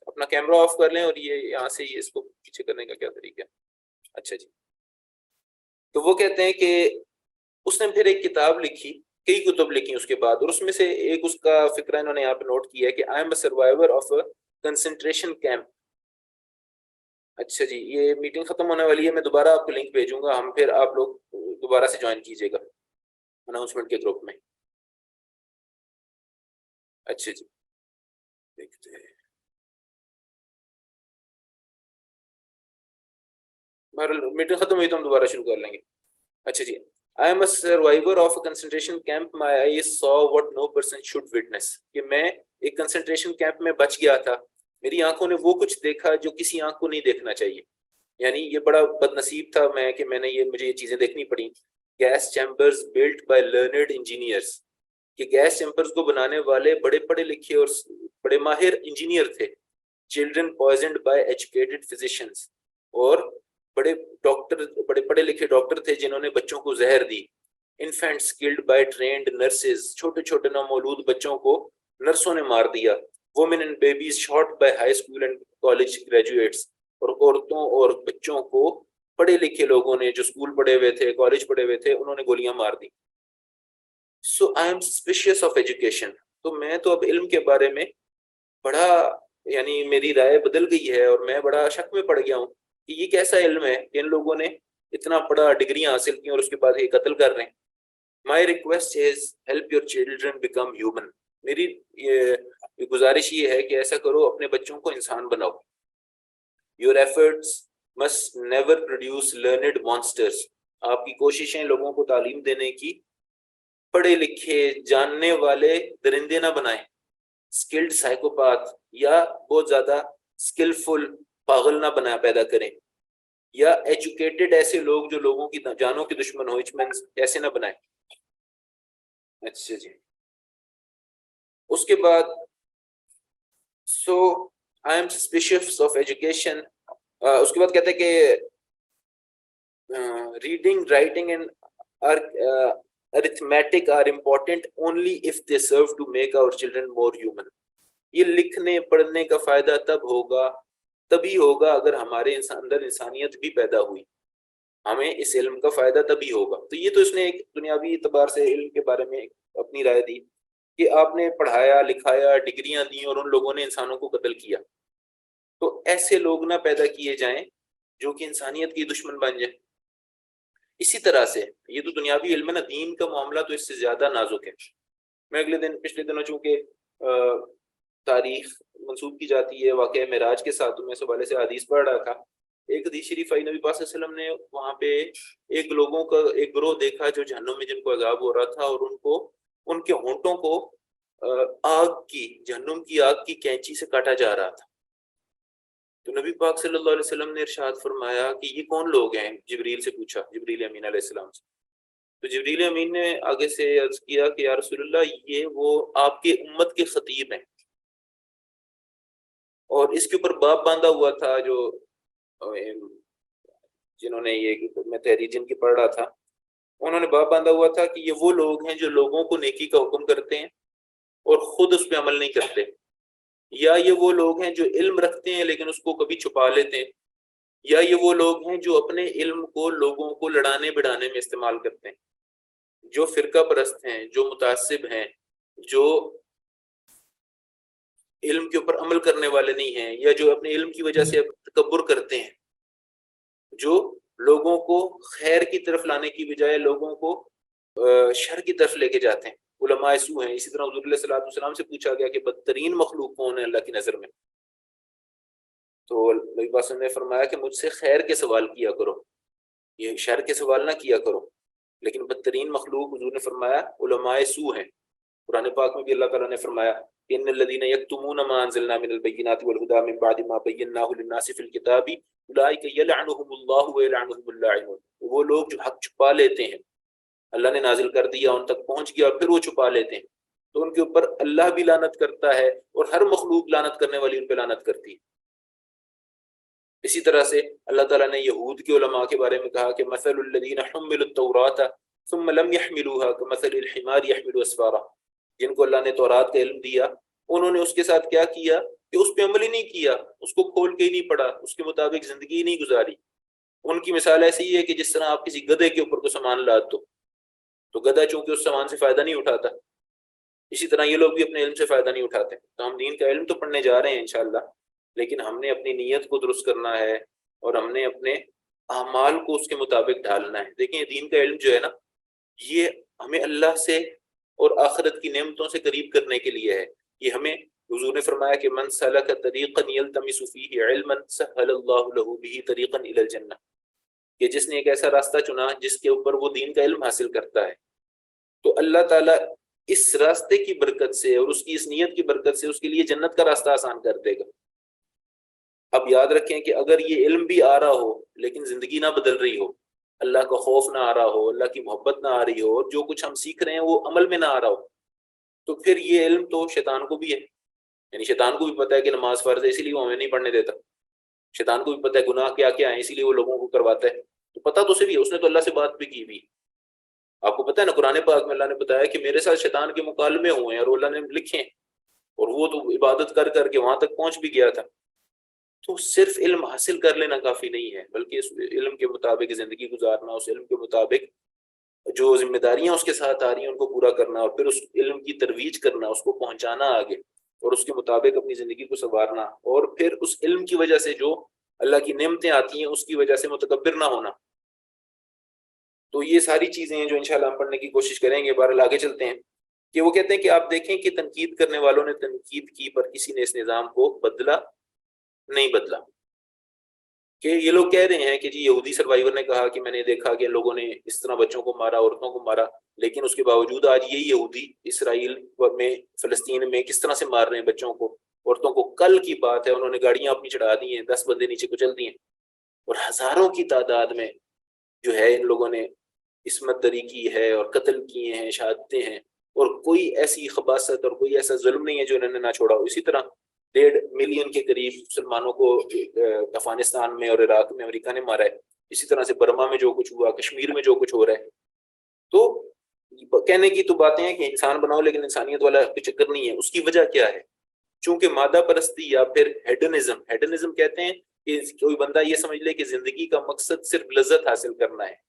اپنا کیمرہ آف کر لیں اور یہ یہاں سے اس کو پیچھے کرنے کا کیا طریقہ ہے. اچھا جی. تو وہ کہتے ہیں کہ اس نے پھر ایک کتاب لکھی, کئی کتب لکھی اس کے بعد, اور اس میں سے ایک اس کا فکرہ انہوں نے یہاں پہ نوٹ کیا ہے کہ I am a survivor of a concentration camp. اچھا جی, یہ میٹنگ ختم ہونے والی ہے, میں دوبارہ آپ کو لنک بھیجوں گا, ہم پھر آپ لوگ دوبارہ سے جوائن کیجیے گا اناؤنسمنٹ کے گروپ میں. اچھا جی, دیکھتے ہیں. میٹنگ ختم ہوئی تو ہم دوبارہ شروع کر لیں گے. اچھا جی. I am a survivor of a concentration camp. My eyes saw what no person should witness. کہ میں ایک کنسنٹریشن کیمپ میں بچ گیا تھا, میری آنکھوں نے وہ کچھ دیکھا جو کسی آنکھ کو نہیں دیکھنا چاہیے. یعنی یہ بڑا بد نصیب تھا میں کہ میں نے مجھے یہ چیزیں دیکھنی پڑیں. Gas chambers built by learned engineers, کہ گیس چیمبرز کو بنانے والے بڑے پڑھے لکھے اور بڑے ماہر انجینئر تھے. چلڈرن پوائزنڈ بائی ایجوکیٹڈ فزیشینز, اور بڑے پڑھے لکھے ڈاکٹر تھے جنہوں نے بچوں کو زہر دی. Infants killed by trained nurses, چھوٹے چھوٹے نومولود بچوں کو نرسوں نے مار دیا. Women and babies shot by high school and college graduates, اور عورتوں اور بچوں کو پڑھے لکھے لوگوں نے جو اسکول پڑھے ہوئے تھے, کالج پڑھے ہوئے تھے, انہوں نے گولیاں مار دی. So I am suspicious of education. تو میں تو اب علم کے بارے میں بڑا, یعنی میری رائے بدل گئی ہے اور میں بڑا شک میں پڑ گیا ہوں کہ یہ کیسا علم ہے کہ ان لوگوں نے اتنا بڑا ڈگریاں حاصل کی اور اس کے بعد یہ قتل کر رہے ہیں. My request is help your children become human. میری یہ گزارش یہ ہے کہ ایسا کرو, اپنے بچوں کو انسان بناؤ. Your efforts must never produce learned monsters. آپ کی کوششیں لوگوں کو تعلیم دینے کی پڑھے لکھے جاننے والے درندے نہ بنائیں. اسکلڈ سائیکوپاتھ یا بہت زیادہ اسکلفل پاگل نہ بنا پیدا کریں, یا ایجوکیٹڈ ایسے لوگ جو لوگوں کی جانوں کے دشمن ہو, ایسے نہ بنائیں. اچھا جی. اس کے بعد so I am suspicious of education. اس کے بعد کہتے ہیں کہ reading writing and arithmetic are important only if they serve to make our children more human. یہ لکھنے پڑھنے کا فائدہ تبھی ہوگا اگر ہمارے اندر انسانیت بھی پیدا ہوئی, ہمیں اس علم کا فائدہ تبھی ہوگا. تو یہ تو اس نے ایک دنیاوی اعتبار سے علم کے بارے میں اپنی رائے دی کہ آپ نے پڑھایا لکھایا, ڈگریاں دیں, اور ان لوگوں نے انسانوں کو قتل کیا. تو ایسے لوگ نہ پیدا کیے جائیں جو کہ انسانیت کی دشمن بن جائیں. اسی طرح سے یہ تو دنیاوی علم ہے نا, دین کا معاملہ تو اس سے زیادہ نازک ہے. میں پچھلے دنوں چونکہ تاریخ منسوب کی جاتی ہے واقعہ معراج کے ساتھ, تو میں اس حوالے سے حدیث پڑھ رہا تھا. ایک حدیث شریف آئی, نبی پاک صلی اللہ علیہ وسلم نے وہاں پہ ایک لوگوں کا ایک گروہ دیکھا جو جہنم میں جن کو عذاب ہو رہا تھا, اور ان کے ہونٹوں کو جہنم کی آگ کی کینچی سے کاٹا جا رہا تھا. تو نبی پاک صلی اللہ علیہ وسلم نے ارشاد فرمایا کہ یہ کون لوگ ہیں؟ جبریل سے پوچھا, جبریل امین علیہ السلام سے. تو جبریل امین نے آگے سے عرض کیا کہ یا رسول اللہ, یہ وہ آپ کے امت کے خطیب ہیں. اور اس کے اوپر باب باندھا ہوا تھا جو جنہوں نے یہ, میں تحریر جن کی پڑھ رہا تھا, انہوں نے باب باندھا ہوا تھا کہ یہ وہ لوگ ہیں جو لوگوں کو نیکی کا حکم کرتے ہیں اور خود اس پہ عمل نہیں کرتے, یا یہ وہ لوگ ہیں جو علم رکھتے ہیں لیکن اس کو کبھی چھپا لیتے ہیں, یا یہ وہ لوگ ہیں جو اپنے علم کو لوگوں کو لڑانے بڑھانے میں استعمال کرتے ہیں, جو فرقہ پرست ہیں, جو متعصب ہیں, جو علم کے اوپر عمل کرنے والے نہیں ہیں, یا جو اپنے علم کی وجہ سے تکبر کرتے ہیں, جو لوگوں کو خیر کی طرف لانے کی بجائے لوگوں کو شر کی طرف لے کے جاتے ہیں، علماء سو ہیں۔ اسی طرح حضور علیہ الصلوۃ والسلام سے پوچھا گیا کہ بدترین مخلوق کون ہے اللہ کی نظر میں، تو نبی پاک صلی اللہ علیہ وسلم نے فرمایا کہ مجھ سے خیر کے سوال کیا کرو، یہ شر کے سوال نہ کیا کرو۔ لیکن بدترین مخلوق حضور نے فرمایا علماء سو ہیں۔ قرآن پاک میں بھی اللہ تعالیٰ نے فرمایا ان الذین یکتمون ما انزلنا من البینات والہدی من بعد ما بیناہ للناس فی الکتاب اولئک یلعنہم اللہ ویلعنہم اللاعنون، وہ لوگ جو حق چھپا لیتے ہیں، اللہ نے نازل کر دیا، ان تک پہنچ گیا اور پھر وہ چھپا لیتے ہیں، تو ان کے اوپر اللہ بھی لعنت کرتا ہے اور ہر مخلوق لعنت کرنے والی ان پہ لعنت کرتی ہے۔ اسی طرح سے اللہ تعالیٰ نے یہود کے علماء کے بارے میں کہا کہ مثل الذین حملوا التوراۃ ثم لم يحملوها كمثل الحمار يحمل اسفارا، جن کو اللہ نے تورات کا علم دیا انہوں نے اس کے ساتھ کیا کیا کہ اس پہ عمل ہی نہیں کیا، اس کو کھول کے ہی نہیں پڑھا، اس کے مطابق زندگی ہی نہیں گزاری۔ ان کی مثال ایسی ہی ہے کہ جس طرح آپ کسی گدھے کے اوپر کو سامان لاد دو تو گدھا چونکہ اس سامان سے فائدہ نہیں اٹھاتا، اسی طرح یہ لوگ بھی اپنے علم سے فائدہ نہیں اٹھاتے۔ تو ہم دین کا علم تو پڑھنے جا رہے ہیں انشاءاللہ، لیکن ہم نے اپنی نیت کو درست کرنا ہے اور ہم نے اپنے اعمال کو اس کے مطابق ڈھالنا ہے۔ دیکھیں دین کا علم جو ہے نا، یہ ہمیں اللہ سے اور آخرت کی نعمتوں سے قریب کرنے کے لیے ہے۔ یہ ہمیں حضور نے فرمایا کہ من سلک طریقا یلتمس فیہ علما سہل اللہ لہ بہ طریقا الی الجنہ، کہ جس نے ایک ایسا راستہ چنا جس کے اوپر وہ دین کا علم حاصل کرتا ہے تو اللہ تعالیٰ اس راستے کی برکت سے اور اس کی اس نیت کی برکت سے اس کے لیے جنت کا راستہ آسان کر دے گا۔ اب یاد رکھیں کہ اگر یہ علم بھی آ رہا ہو لیکن زندگی نہ بدل رہی ہو، اللہ کا خوف نہ آ رہا ہو، اللہ کی محبت نہ آ رہی ہو، اور جو کچھ ہم سیکھ رہے ہیں وہ عمل میں نہ آ رہا ہو، تو پھر یہ علم تو شیطان کو بھی ہے، یعنی شیطان کو بھی پتہ ہے کہ نماز فرض ہے اسی لیے وہ ہمیں نہیں پڑھنے دیتا، شیطان کو بھی پتہ ہے گناہ کیا کیا ہے اسی لیے وہ لوگوں کو کرواتا ہے، تو پتہ تو اسے بھی ہے، اس نے تو اللہ سے بات بھی کی بھی۔ آپ کو پتہ ہے نا قرآن پاک میں اللہ نے بتایا کہ میرے ساتھ شیطان کے مکالمے ہوئے ہیں اور اللہ نے لکھے ہیں، اور وہ تو عبادت کر کر کے وہاں تک پہنچ بھی گیا تھا۔ تو صرف علم حاصل کر لینا کافی نہیں ہے، بلکہ اس علم کے مطابق زندگی گزارنا، اس علم کے مطابق جو ذمہ داریاں اس کے ساتھ آ رہی ہیں ان کو پورا کرنا، اور پھر اس علم کی ترویج کرنا، اس کو پہنچانا آگے، اور اس کے مطابق اپنی زندگی کو سنوارنا، اور پھر اس علم کی وجہ سے جو اللہ کی نعمتیں آتی ہیں اس کی وجہ سے متکبر نہ ہونا۔ تو یہ ساری چیزیں ہیں جو انشاءاللہ ہم پڑھنے کی کوشش کریں گے۔ بہرحال آگے چلتے ہیں کہ وہ کہتے ہیں کہ آپ دیکھیں کہ تنقید کرنے والوں نے تنقید کی پر کسی نے اس نظام کو بدلا نہیں بدلا، کہ یہ لوگ کہہ رہے ہیں کہ جی یہودی سروائیور نے کہا کہ میں نے دیکھا کہ لوگوں نے اس طرح بچوں کو مارا، عورتوں کو مارا، لیکن اس کے باوجود آج یہی یہودی اسرائیل میں فلسطین میں کس طرح سے مار رہے ہیں بچوں کو، عورتوں کو۔ کل کی بات ہے انہوں نے گاڑیاں اپنی چڑھا دی ہیں، 10 بندے نیچے کچل دیے، اور ہزاروں کی تعداد میں جو ہے ان لوگوں نے عصمت دری کی ہے اور قتل کیے ہیں، شہادتیں ہیں، اور کوئی ایسی خباثت اور کوئی ایسا ظلم نہیں ہے جو انہوں نے نہ چھوڑا ہو۔ اسی طرح 1.5 ملین کے قریب مسلمانوں کو افغانستان میں اور عراق میں امریکہ نے مارا ہے، اسی طرح سے برما میں جو کچھ ہوا، کشمیر میں جو کچھ ہو رہا ہے۔ تو کہنے کی تو باتیں ہیں کہ انسان بناؤ لیکن انسانیت والا کوئی چکر نہیں ہے۔ اس کی وجہ کیا ہے؟ چونکہ مادہ پرستی یا پھر ہیڈنزم کہتے ہیں کہ کوئی بندہ یہ سمجھ لے کہ زندگی کا مقصد صرف لذت حاصل کرنا ہے،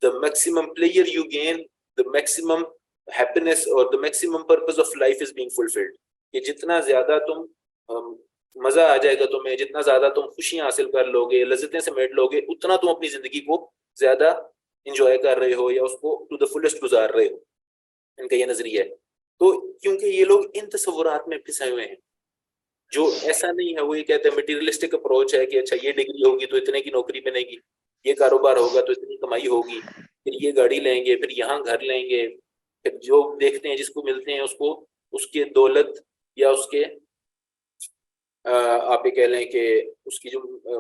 the maximum pleasure you gain, the maximum happiness or the maximum purpose of life is being fulfilled، کہ جتنا زیادہ تم مزہ آ جائے گا تمہیں، جتنا زیادہ تم خوشیاں حاصل کر لو گے، لذتیں سمیٹ لو گے، اتنا تم اپنی زندگی کو زیادہ انجوائے کر رہے ہو یا اس کو ٹو دا فلسٹ گزار رہے ہو۔ ان کا یہ نظریہ ہے۔ تو کیونکہ یہ لوگ ان تصورات میں پھنسے ہوئے ہیں، جو ایسا نہیں ہے، وہ یہ کہتے ہیں مٹیریلسٹک اپروچ ہے کہ اچھا یہ ڈگری ہوگی تو اتنے کی نوکری ملے گی، یہ کاروبار ہوگا تو اتنی کمائی ہوگی، پھر یہ گاڑی لیں گے، پھر یہاں گھر لیں گے، پھر جو دیکھتے ہیں جس کو ملتے ہیں اس کو اس کے دولت یا اس کے آپ یہ کہہ لیں کہ اس کی جو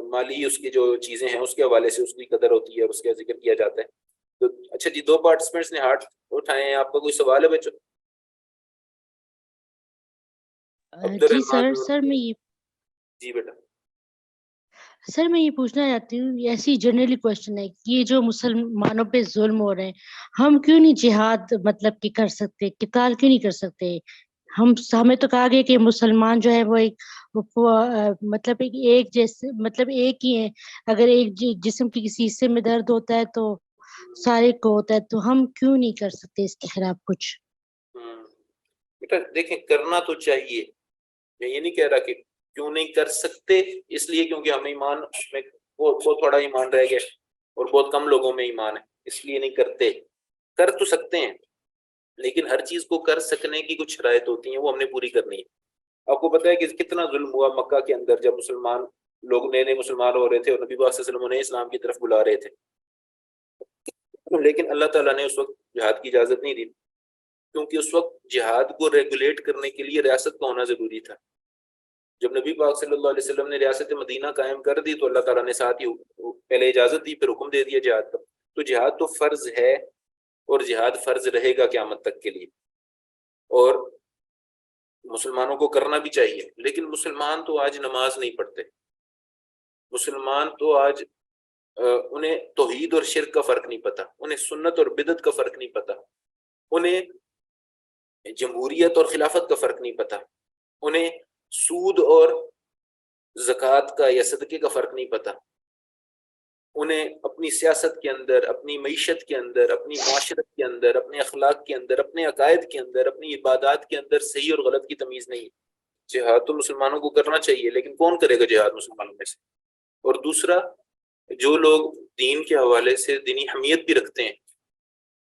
مالی اس کی جو چیزیں ہیں اس کے حوالے سے اس کی قدر ہوتی ہے اور اس کا ذکر کیا جاتا ہے۔ تو اچھا جی، 2 پارٹیسپینٹس نے ہاتھ اٹھائے ہیں، آپ کا کوئی سوال ہے بچوں؟ جی سر میں یہ جی بیٹا۔ سر میں یہ پوچھنا چاہتی ہوں، ایسی جنرلی کوشچن ہے کہ یہ جو مسلمانوں پہ ظلم ہو رہے ہیں، ہم کیوں نہیں جہاد مطلب کہ کر سکتے، قتال کیوں نہیں کر سکتے؟ ہمیں تو کہا گیا کہ مسلمان جو ہے وہ ایک مطلب ایک جیسے مطلب ایک ہی ہے، اگر ایک جسم کے کسی حصے میں درد ہوتا ہے تو سارے کو ہوتا ہے، تو ہم کیوں نہیں کر سکتے اس کے خلاف کچھ؟ بیٹا دیکھیں، کرنا تو چاہیے، میں یہ نہیں کہہ رہا کہ کیوں نہیں کر سکتے، اس لیے کیونکہ ہمیں ایمان میں وہ تھوڑا ایمان رہ گیا، اور بہت کم لوگوں میں ایمان ہے، اس لیے نہیں کرتے۔ کر تو سکتے ہیں لیکن ہر چیز کو کر سکنے کی کچھ شرائط ہوتی ہیں، وہ ہم نے پوری کرنی ہے۔ آپ کو پتہ ہے کہ کتنا ظلم ہوا مکہ کے اندر جب مسلمان لوگ نئے نئے مسلمان ہو رہے تھے اور نبی پاک صلی اللہ علیہ وسلم انہیں اسلام کی طرف بلا رہے تھے، لیکن اللہ تعالیٰ نے اس وقت جہاد کی اجازت نہیں دی، کیونکہ اس وقت جہاد کو ریگولیٹ کرنے کے لیے ریاست کا ہونا ضروری تھا۔ جب نبی پاک صلی اللہ علیہ وسلم نے ریاست مدینہ قائم کر دی تو اللہ تعالیٰ نے ساتھ ہی پہلے اجازت دی، پھر حکم دے دیا جہاد کا۔ تو جہاد تو فرض ہے اور جہاد فرض رہے گا قیامت تک کے لیے، اور مسلمانوں کو کرنا بھی چاہیے۔ لیکن مسلمان تو آج نماز نہیں پڑھتے، مسلمان تو آج انہیں توحید اور شرک کا فرق نہیں پتہ، انہیں سنت اور بدعت کا فرق نہیں پتہ، انہیں جمہوریت اور خلافت کا فرق نہیں پتہ، انہیں سود اور زکوٰۃ کا یا صدقے کا فرق نہیں پتہ، انہیں اپنی سیاست کے اندر، اپنی معیشت کے اندر، اپنی معاشرت کے اندر، اپنے اخلاق کے اندر، اپنے عقائد کے اندر، اپنی عبادات کے اندر صحیح اور غلط کی تمیز نہیں ہے۔ جہاد تو مسلمانوں کو کرنا چاہیے، لیکن کون کرے گا جہاد مسلمانوں میں سے؟ اور دوسرا، جو لوگ دین کے حوالے سے دینی حمیت بھی رکھتے ہیں،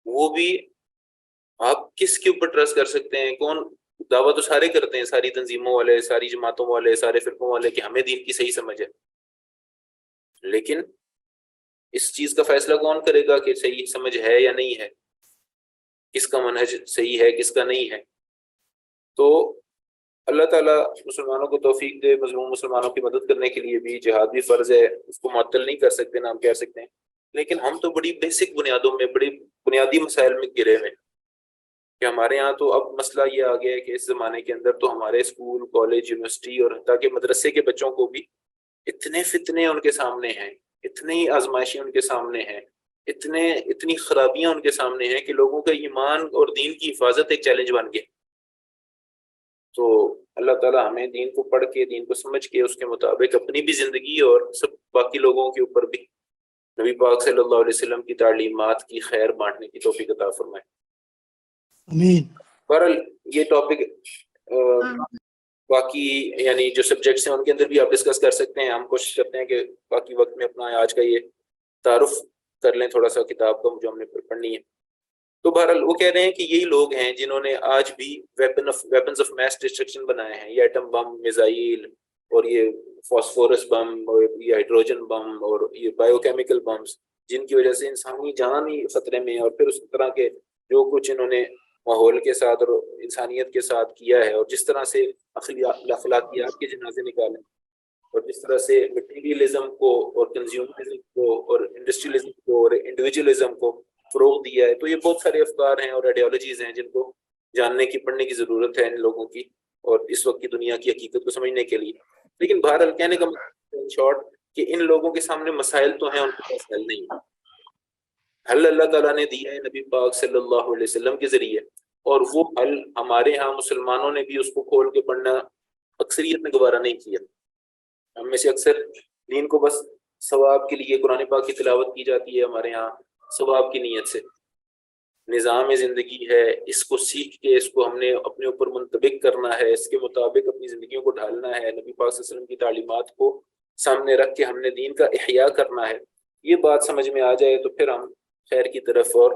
وہ بھی آپ کس کے اوپر ٹرسٹ کر سکتے ہیں؟ کون دعویٰ تو سارے کرتے ہیں، ساری تنظیموں والے، ساری جماعتوں والے، سارے فرقوں والے، کہ ہمیں دین کی صحیح سمجھ ہے، لیکن اس چیز کا فیصلہ کون کرے گا کہ صحیح سمجھ ہے یا نہیں ہے، کس کا منہج صحیح ہے کس کا نہیں ہے؟ تو اللہ تعالیٰ مسلمانوں کو توفیق دے۔ مظلوم مسلمانوں کی مدد کرنے کے لیے بھی جہاد بھی فرض ہے، اس کو معطل نہیں کر سکتے نہ ہم کہہ سکتے ہیں، لیکن ہم تو بڑی بیسک بنیادوں میں، بڑی بنیادی مسائل میں گرے ہوئے ہیں کہ ہمارے ہاں تو اب مسئلہ یہ آ گیا ہے کہ اس زمانے کے اندر تو ہمارے اسکول، کالج، یونیورسٹی اور حتیٰ کہ مدرسے کے بچوں کو بھی اتنے فتنے ان کے سامنے ہیں، اتنی آزمائشیں ان کے سامنے ہیں، اتنی خرابیاں ان کے سامنے ہیں کہ لوگوں کا ایمان اور دین کی حفاظت ایک چیلنج بن گیا۔ تو اللہ تعالیٰ ہمیں دین کو پڑھ کے، دین کو سمجھ کے، اس کے مطابق اپنی بھی زندگی اور سب باقی لوگوں کے اوپر بھی نبی پاک صلی اللہ علیہ وسلم کی تعلیمات کی خیر بانٹنے کی توفیق عطا فرمائے۔ آمین۔ بہرحال یہ ٹاپک باقی یعنی جو سبجیکٹس ہیں ان کے اندر بھی آپ ڈسکس کر سکتے ہیں۔ ہم کوشش کرتے ہیں کہ باقی وقت میں اپنا آج کا یہ تعارف کر لیں تھوڑا سا کتاب کا جو ہم نے پڑھنی ہے۔ تو بہرحال وہ کہہ رہے ہیں کہ یہی لوگ ہیں جنہوں نے آج بھی ویپنز آف میس ڈسٹرکشن بنائے ہیں، یہ ایٹم بم، میزائل، اور یہ فاسفورس بم، اور یہ ہائیڈروجن بم، اور یہ بایو کیمیکل بمز، جن کی وجہ سے انسانی جان ہی خطرے میں ہے، اور پھر اس طرح کے جو کچھ انہوں نے ماحول کے ساتھ اور انسانیت کے ساتھ کیا ہے، اور جس طرح سے اخلاقیات کے جنازے نکالے، اور جس طرح سے مٹیریلزم کو اور کنزیومرزم کو اور انڈسٹریلزم کو اور انڈیویجولزم کو فروغ دیا ہے۔ تو یہ بہت سارے افکار ہیں اور آئیڈیالوجیز ہیں جن کو جاننے کی، پڑھنے کی ضرورت ہے ان لوگوں کی، اور اس وقت کی دنیا کی حقیقت کو سمجھنے کے لیے۔ لیکن بہرحال کہنے کا مطلب شارٹ کہ ان لوگوں کے سامنے مسائل تو ہیں، ان کے پاس حل نہیں ہے۔ حل اللہ تعالیٰ نے دیا ہے نبی پاک صلی اللہ علیہ وسلم کے ذریعے، اور وہ حل ہمارے ہاں مسلمانوں نے بھی اس کو کھول کے پڑھنا اکثریت نے گوارا نہیں کیا۔ ہم میں سے اکثر دین کو بس ثواب کے لیے قرآن پاک کی تلاوت کی جاتی ہے ہمارے ہاں، ثواب کی نیت سے۔ نظام زندگی ہے، اس کو سیکھ کے اس کو ہم نے اپنے اوپر منطبق کرنا ہے، اس کے مطابق اپنی زندگیوں کو ڈھالنا ہے، نبی پاک صلی اللہ علیہ وسلم کی تعلیمات کو سامنے رکھ کے ہم نے دین کا احیاء کرنا ہے۔ یہ بات سمجھ میں آ جائے تو پھر ہم خیر کی طرف اور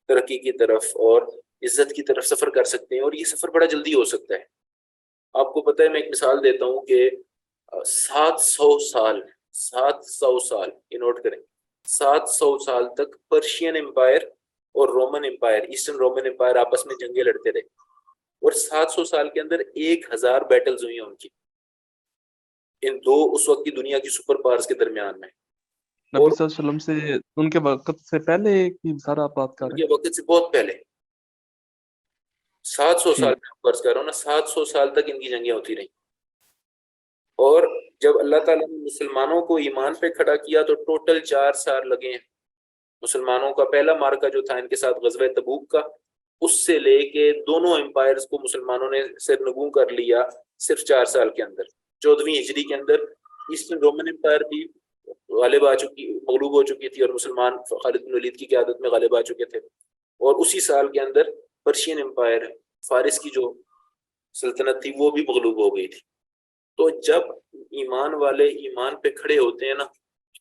ترقی کی طرف اور عزت کی طرف سفر کر سکتے ہیں، اور یہ سفر بڑا جلدی ہو سکتا ہے۔ آپ کو پتہ ہے، میں ایک مثال دیتا ہوں کہ 700 سال یہ نوٹ کریں، 700 سال تک پرشین امپائر اور Roman empire, eastern Roman empire آپس میں جنگیں لڑتے رہے، اور 700 سال کے اندر 1000 بیٹلز ہوئی ہیں ان کی، ان دو اس وقت کی دنیا کی سپر پاورز کے درمیان میں۔ نبی صلی اللہ علیہ وسلم سے ان کے وقت سے پہلے کی سارا بات کر ان رہے کے وقت سے بہت پہلے، 700 سال میں فرض کر رہا ہوں نا، 700 سال تک ان کی جنگیں ہوتی رہیں، اور جب اللہ تعالیٰ نے مسلمانوں کو ایمان پہ کھڑا کیا تو ٹوٹل 4 سال لگے ہیں۔ مسلمانوں کا پہلا مارکا جو تھا ان کے ساتھ غزوہ تبوک کا، اس سے لے کے دونوں امپائرز کو مسلمانوں نے سرنگوں کر لیا صرف 4 سال کے اندر۔ 14ویں ہجری کے اندر ایسٹرن رومن امپائر بھی غالب آ چکی، مغلوب ہو چکی تھی، اور مسلمان خالد بن ولید کی قیادت میں غالب آ چکے تھے، اور اسی سال کے اندر پرشین امپائر، فارس کی جو سلطنت تھی، وہ بھی مغلوب ہو گئی تھی۔ تو جب ایمان والے ایمان پہ کھڑے ہوتے ہیں نا،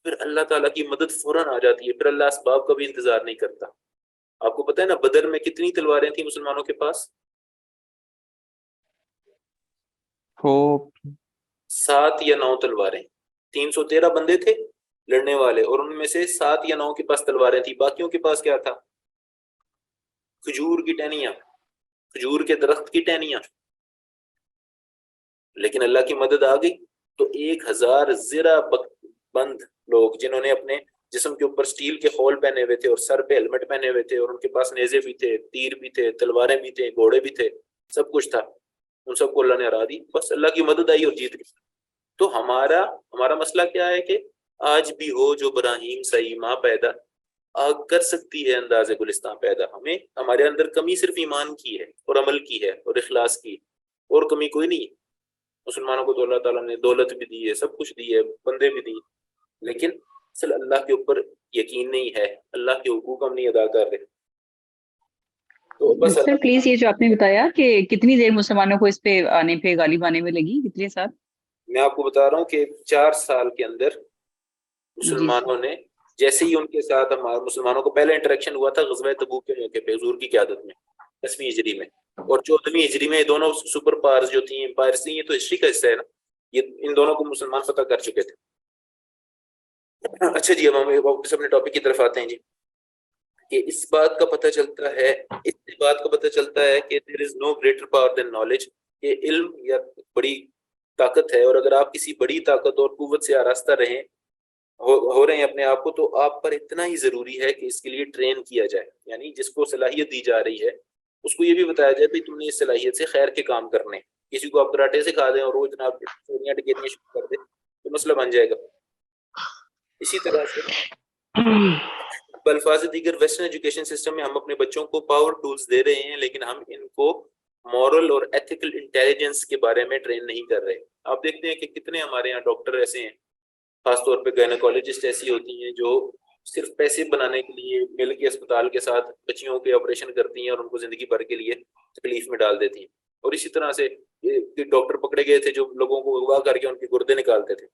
پھر اللہ اللہ تعالیٰ کی مدد فوراً آ جاتی ہے، پھر اللہ اسباب کا بھی انتظار نہیں کرتا. آپ کو پتہ ہے نا بدر میں کتنی تلواریں تھیں مسلمانوں کے پاس؟ 7 یا 9 تلواریں. 313 بندے تھے لڑنے والے، اور ان میں سے 7 یا 9 کے پاس تلواریں تھیں. باقیوں کے پاس کیا تھا؟ کھجور کی ٹہنیاں، کھجور کے درخت کی ٹہنیاں. لیکن اللہ کی مدد آ گئی تو 1000 زرہ بند لوگ جنہوں نے اپنے جسم کے اوپر سٹیل کے خول پہنے ہوئے تھے اور سر پہ ہیلمٹ پہنے ہوئے تھے، اور ان کے پاس نیزے بھی تھے، تیر بھی تھے، تلواریں بھی تھے، گھوڑے بھی تھے، سب کچھ تھا. ان سب کو اللہ نے ہرا دی، بس اللہ کی مدد آئی اور جیت گئی. تو ہمارا مسئلہ کیا ہے کہ آج بھی ہو جو براہیم سعی ماں پیدا، آگ کر سکتی ہے انداز گلستان پیدا. ہمارے اندر کمی صرف ایمان کی ہے اور عمل کی ہے اور اخلاص کی، اور کمی کوئی نہیں ہے. مسلمانوں کو تو اللہ تعالیٰ نے دولت بھی دی ہے، سب کچھ دی ہے، بندے بھی دی، لیکن اصل اللہ کے اوپر یقین نہیں ہے، اللہ کے حقوق ہم نہیں ادا کر رہے. تو بس سر پلیز یہ جو آپ نے بتایا کہ کتنی دیر مسلمانوں کو اس پہ آنے پہ غالب آنے میں لگی، کتنے سال؟ میں آپ کو بتا رہا ہوں کہ 4 سال کے اندر مسلمانوں نے، جیسے ہی ان کے ساتھ مسلمانوں کو پہلا انٹریکشن ہوا تھا غزوہ تبوک کے موقع پہ حضور کی قیادت میں 10ویں ہجری میں، اور 14ویں ہجری میں دونوں سپر پاورز جو تھیں، امپائرز تھیں، یہ تو ہسٹری کا حصہ ہے نا، یہ ان دونوں کو مسلمان فتح کر چکے تھے. اچھا جی، اب ہم اپنے ٹاپک کی طرف آتے ہیں جی، کہ اس بات کا پتہ چلتا ہے کہ there is no greater power than knowledge، کہ علم یا بڑی طاقت ہے، اور اگر آپ کسی بڑی طاقت اور قوت سے آراستہ ہو رہے ہیں اپنے آپ کو، تو آپ پر اتنا ہی ضروری ہے کہ اس کے لیے ٹرین کیا جائے. یعنی جس کو صلاحیت دی جا رہی ہے اس کو یہ بھی بتایا جائے کہ تم نے اس صلاحیت سے خیر کے کام کرنے. کسی کو آپ کراٹے سکھا دیں اور وہ جناب چوریاں ڈکیتیاں شروع کر دیں تو مسئلہ بن جائے گا. اسی طرح سے بالفاظ دیگر ویسٹرن ایجوکیشن سسٹم میں ہم اپنے بچوں کو پاور ٹولز دے رہے ہیں، لیکن ہم ان کو مورل اور ایتھیکل انٹیلیجنس کے بارے میں ٹرین نہیں کر رہے. آپ دیکھتے ہیں کہ کتنے ہمارے یہاں ڈاکٹر ایسے ہیں، خاص طور پہ گائنیکولوجسٹ ایسی ہوتی ہیں جو صرف پیسے بنانے کے لیے مل کے اسپتال کے ساتھ بچیوں کے آپریشن کرتی ہیں اور ان کو زندگی بھر کے لیے تکلیف میں ڈال دیتی ہیں. اور اسی طرح سے ڈاکٹر پکڑے گئے تھے جو لوگوں کو اغوا کر کے ان کے گردے نکالتے تھے.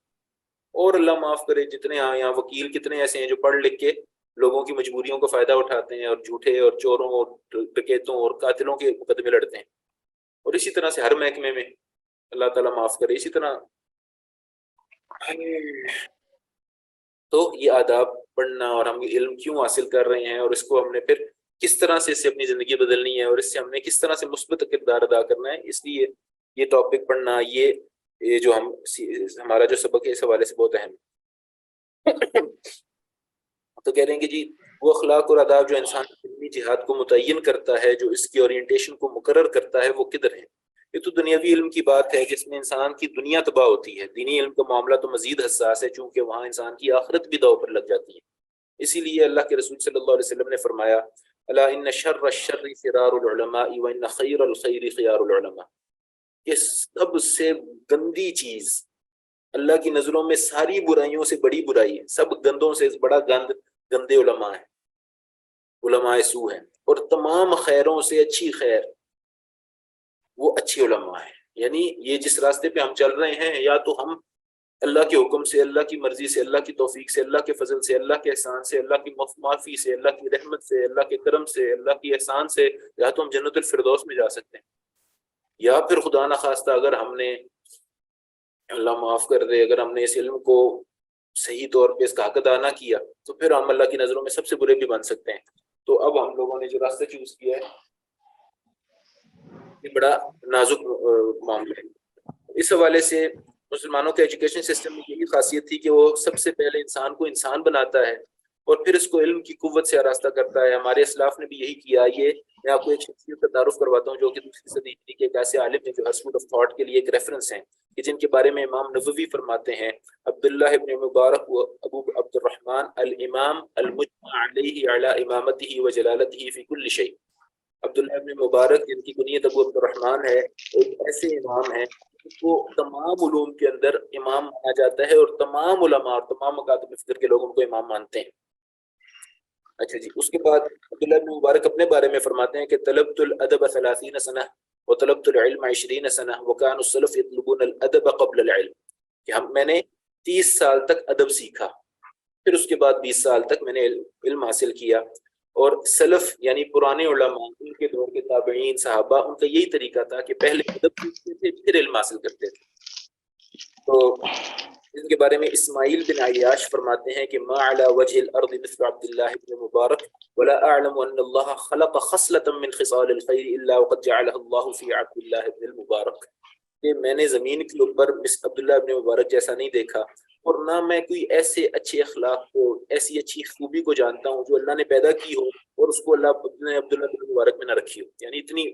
اور اللہ معاف کرے جتنے یہاں وکیل کتنے ایسے ہیں جو پڑھ لکھ کے لوگوں کی مجبوریوں کا فائدہ اٹھاتے ہیں اور جھوٹے اور چوروں اور ڈکیتوں اور قاتلوں کے مقدمے لڑتے ہیں. اور اسی طرح سے ہر محکمے میں اللہ تعالیٰ معاف کرے. اسی طرح تو یہ آداب پڑھنا اور ہم علم کیوں حاصل کر رہے ہیں اور اس کو ہم نے پھر کس طرح سے اس سے اپنی زندگی بدلنی ہے اور اس سے ہم نے کس طرح سے مثبت کردار ادا کرنا ہے، اس لیے یہ ٹاپک پڑھنا، یہ جو ہمارا جو سبق ہے اس حوالے سے بہت اہم ہے. تو کہہ رہے ہیں کہ جی وہ اخلاق اور آداب جو انسان کی علمی جہاد کو متعین کرتا ہے، جو اس کی اورینٹیشن کو مقرر کرتا ہے، وہ کدھر ہے؟ یہ تو دنیاوی علم کی بات ہے جس میں انسان کی دنیا تباہ ہوتی ہے. دینی علم کا معاملہ تو مزید حساس ہے چونکہ وہاں انسان کی آخرت بھی داؤ پر لگ جاتی ہے. اسی لیے اللہ کے رسول صلی اللہ علیہ وسلم نے فرمایا الا ان شر الشر فرار العلماء وان خیر الخیر خیار العلماء، کہ سب سے گندی چیز اللہ کی نظروں میں ساری برائیوں سے بڑی برائی ہے، سب گندوں سے بڑا گند گندے علماء ہیں، علماء سو ہیں، اور تمام خیروں سے اچھی خیر وہ اچھی علماء ہیں. یعنی یہ جس راستے پہ ہم چل رہے ہیں، یا تو ہم اللہ کے حکم سے، اللہ کی مرضی سے، اللہ کی توفیق سے، اللہ کے فضل سے، اللہ کے احسان سے، اللہ کی معافی سے، اللہ کی رحمت سے، اللہ کے کرم سے، اللہ کی احسان سے، یا تو ہم جنت الفردوس میں جا سکتے ہیں، یا پھر خدا نخواستہ اگر ہم نے، اللہ معاف کر دے، اگر ہم نے اس علم کو صحیح طور پہ اس کا حق ادا نہ کیا تو پھر ہم اللہ کی نظروں میں سب سے برے بھی بن سکتے ہیں. تو اب ہم لوگوں نے جو راستہ چوز کیا ہے یہ بڑا نازک معاملہ ہے. اس حوالے سے مسلمانوں کے ایجوکیشن سسٹم میں یہی خاصیت تھی کہ وہ سب سے پہلے انسان کو انسان بناتا ہے اور پھر اس کو علم کی قوت سے آراستہ کرتا ہے. ہمارے اسلاف نے بھی یہی کیا. یہ میں آپ کو ایک شخصیت کا تعارف کرواتا ہوں جو کہ دوسری صدی ہجری کے ایک ایسے عالم ہیں جو ہر اسکول آف تھاٹ کے لیے ایک ریفرنس ہیں، کہ جن کے بارے میں امام نووی فرماتے ہیں عبداللہ ابن مبارک و ابو عبد الرحمن الامام المجمع علیہ علی امامتہ و جلالتہ فی کل شیء. عبداللہ ابن مبارک جن کی کنیت ابو عبد الرحمن ہے، ایک ایسے امام ہیں وہ تمام علوم کے اندر امام مانا جاتا ہے اور تمام علماء اور تمام مکاتب فکر کے لوگ ان کو امام مانتے ہیں. اچھا جی، اس کے بعد عبداللہ بن مبارک اپنے بارے میں فرماتے ہیں کہ طلبت الادب 30 سنہ وطلبت العلم 20 سنہ وكان السلف يطلبون الادب قبل العلم، کہ میں نے 30 سال تک ادب سیکھا، پھر اس کے بعد 20 سال تک میں نے علم حاصل کیا. اور سلف یعنی پرانے علماء، ان کے دور کے تابعین صحابہ، ان کا یہی طریقہ تھا کہ پہلے ادب سیکھتے تھے پھر علم حاصل کرتے تھے. تو ان کے بارے میں اسماعیل بن عیاش فرماتے ہیں کہ ما علی وجہ الارض مثل عبد اللہ بن مبارک ولا اعلم ان اللہ خلق خصلة من خصال الخیر الا وقد جعلها اللہ فی عبد اللہ بن المبارک، کہ میں نے زمین کے اوپر عبداللہ ابن مبارک جیسا نہیں دیکھا، اور نہ میں کوئی ایسے اچھے اخلاق کو، ایسی اچھی خوبی کو جانتا ہوں جو اللہ نے پیدا کی ہو اور اس کو اللہ نے عبداللہ بن مبارک میں نہ رکھی ہو. یعنی اتنی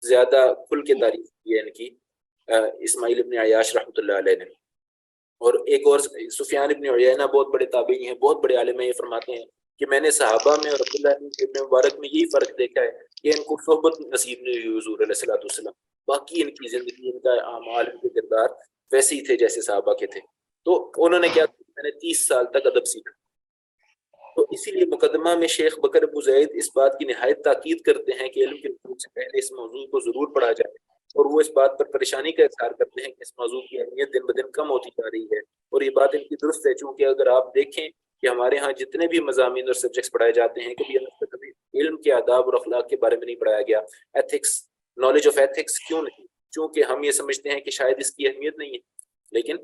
زیادہ کھل کے تعریف کی ہے ان کی اسماعیل ابن عیاش رحمۃ اللہ علیہ نے. اور ایک اور سفیان ابن عیینہ بہت بڑے تابعی ہیں، بہت بڑے عالم ہیں، یہ فرماتے ہیں کہ میں نے صحابہ میں اور عبداللہ ابن مبارک میں یہی فرق دیکھا ہے کہ ان کو صحبت نصیب نہیں ہوئی حضور علیہ الصلوۃ والسلام، باقی ان کی زندگی، ان کا اعمال، ان کے کردار ویسے ہی تھے جیسے صحابہ کے تھے. تو انہوں نے کیا، میں نے 30 سال تک ادب سیکھا. تو اسی لیے مقدمہ میں شیخ بکر ابو زید اس بات کی نہایت تاکید کرتے ہیں کہ علم کے نزول سے پہلے اس موضوع کو ضرور پڑھا جائے، اور وہ اس بات پر پریشانی کا اظہار کرتے ہیں کہ اس موضوع کی اہمیت دن بدن کم ہوتی جا رہی ہے. اور یہ بات ان کی درست ہے، چونکہ اگر آپ دیکھیں کہ ہمارے ہاں جتنے بھی مضامین اور سبجیکٹس پڑھائے جاتے ہیں، کبھی علم کے آداب اور اخلاق کے بارے میں نہیں پڑھایا گیا. ایتھکس، نالج آف ایتھکس کیوں نہیں؟ چونکہ ہم یہ سمجھتے ہیں کہ شاید اس کی اہمیت نہیں ہے. لیکن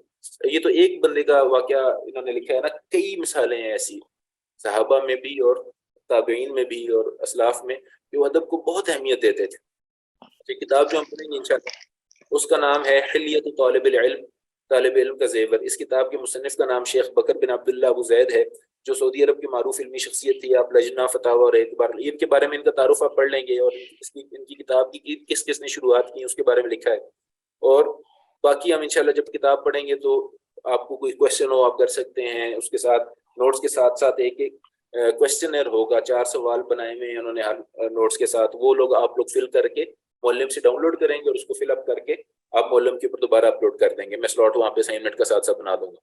یہ تو ایک بندے کا واقعہ انہوں نے لکھا ہے نا، کئی مثالیں ہیں ایسی صحابہ میں بھی اور تابعین میں بھی اور اسلاف میں کہ وہ ادب کو بہت اہمیت دیتے تھے. یہ کتاب جو ہم پڑھیں گے انشاءاللہ اس کا نام ہے حلیۃ طالب العلم، طالب علم کا زیور. اس کتاب کے مصنف کا نام شیخ بکر بن عبداللہ ابو زید ہے، جو سعودی عرب کی معروف علمی شخصیت تھی. آپ لجنہ فتاوی اور اعتبار ان کے بارے میں ان کا تعارف آپ پڑھ لیں گے، اور ان کی کتاب کی کس کس نے شروعات کی اس کے بارے میں لکھا ہے. اور باقی ہم انشاءاللہ جب کتاب پڑھیں گے تو آپ کو کوئی کویشچن ہو آپ کر سکتے ہیں. اس کے ساتھ نوٹس کے ساتھ ساتھ ایک کویشچنر ہوگا، 4 سوال بنائے ہوئے ہیں انہوں نے نوٹس کے ساتھ، وہ لوگ آپ لوگ فل کر کے معلم سے ڈاؤن لوڈ کریں گے اور اس کو فل اپ کر کے آپ معلم کے اوپر دوبارہ اپلوڈ کر دیں گے. میں سلاٹ وہاں پہ اسائنمنٹ کا ساتھ ساتھ بنا دوں گا.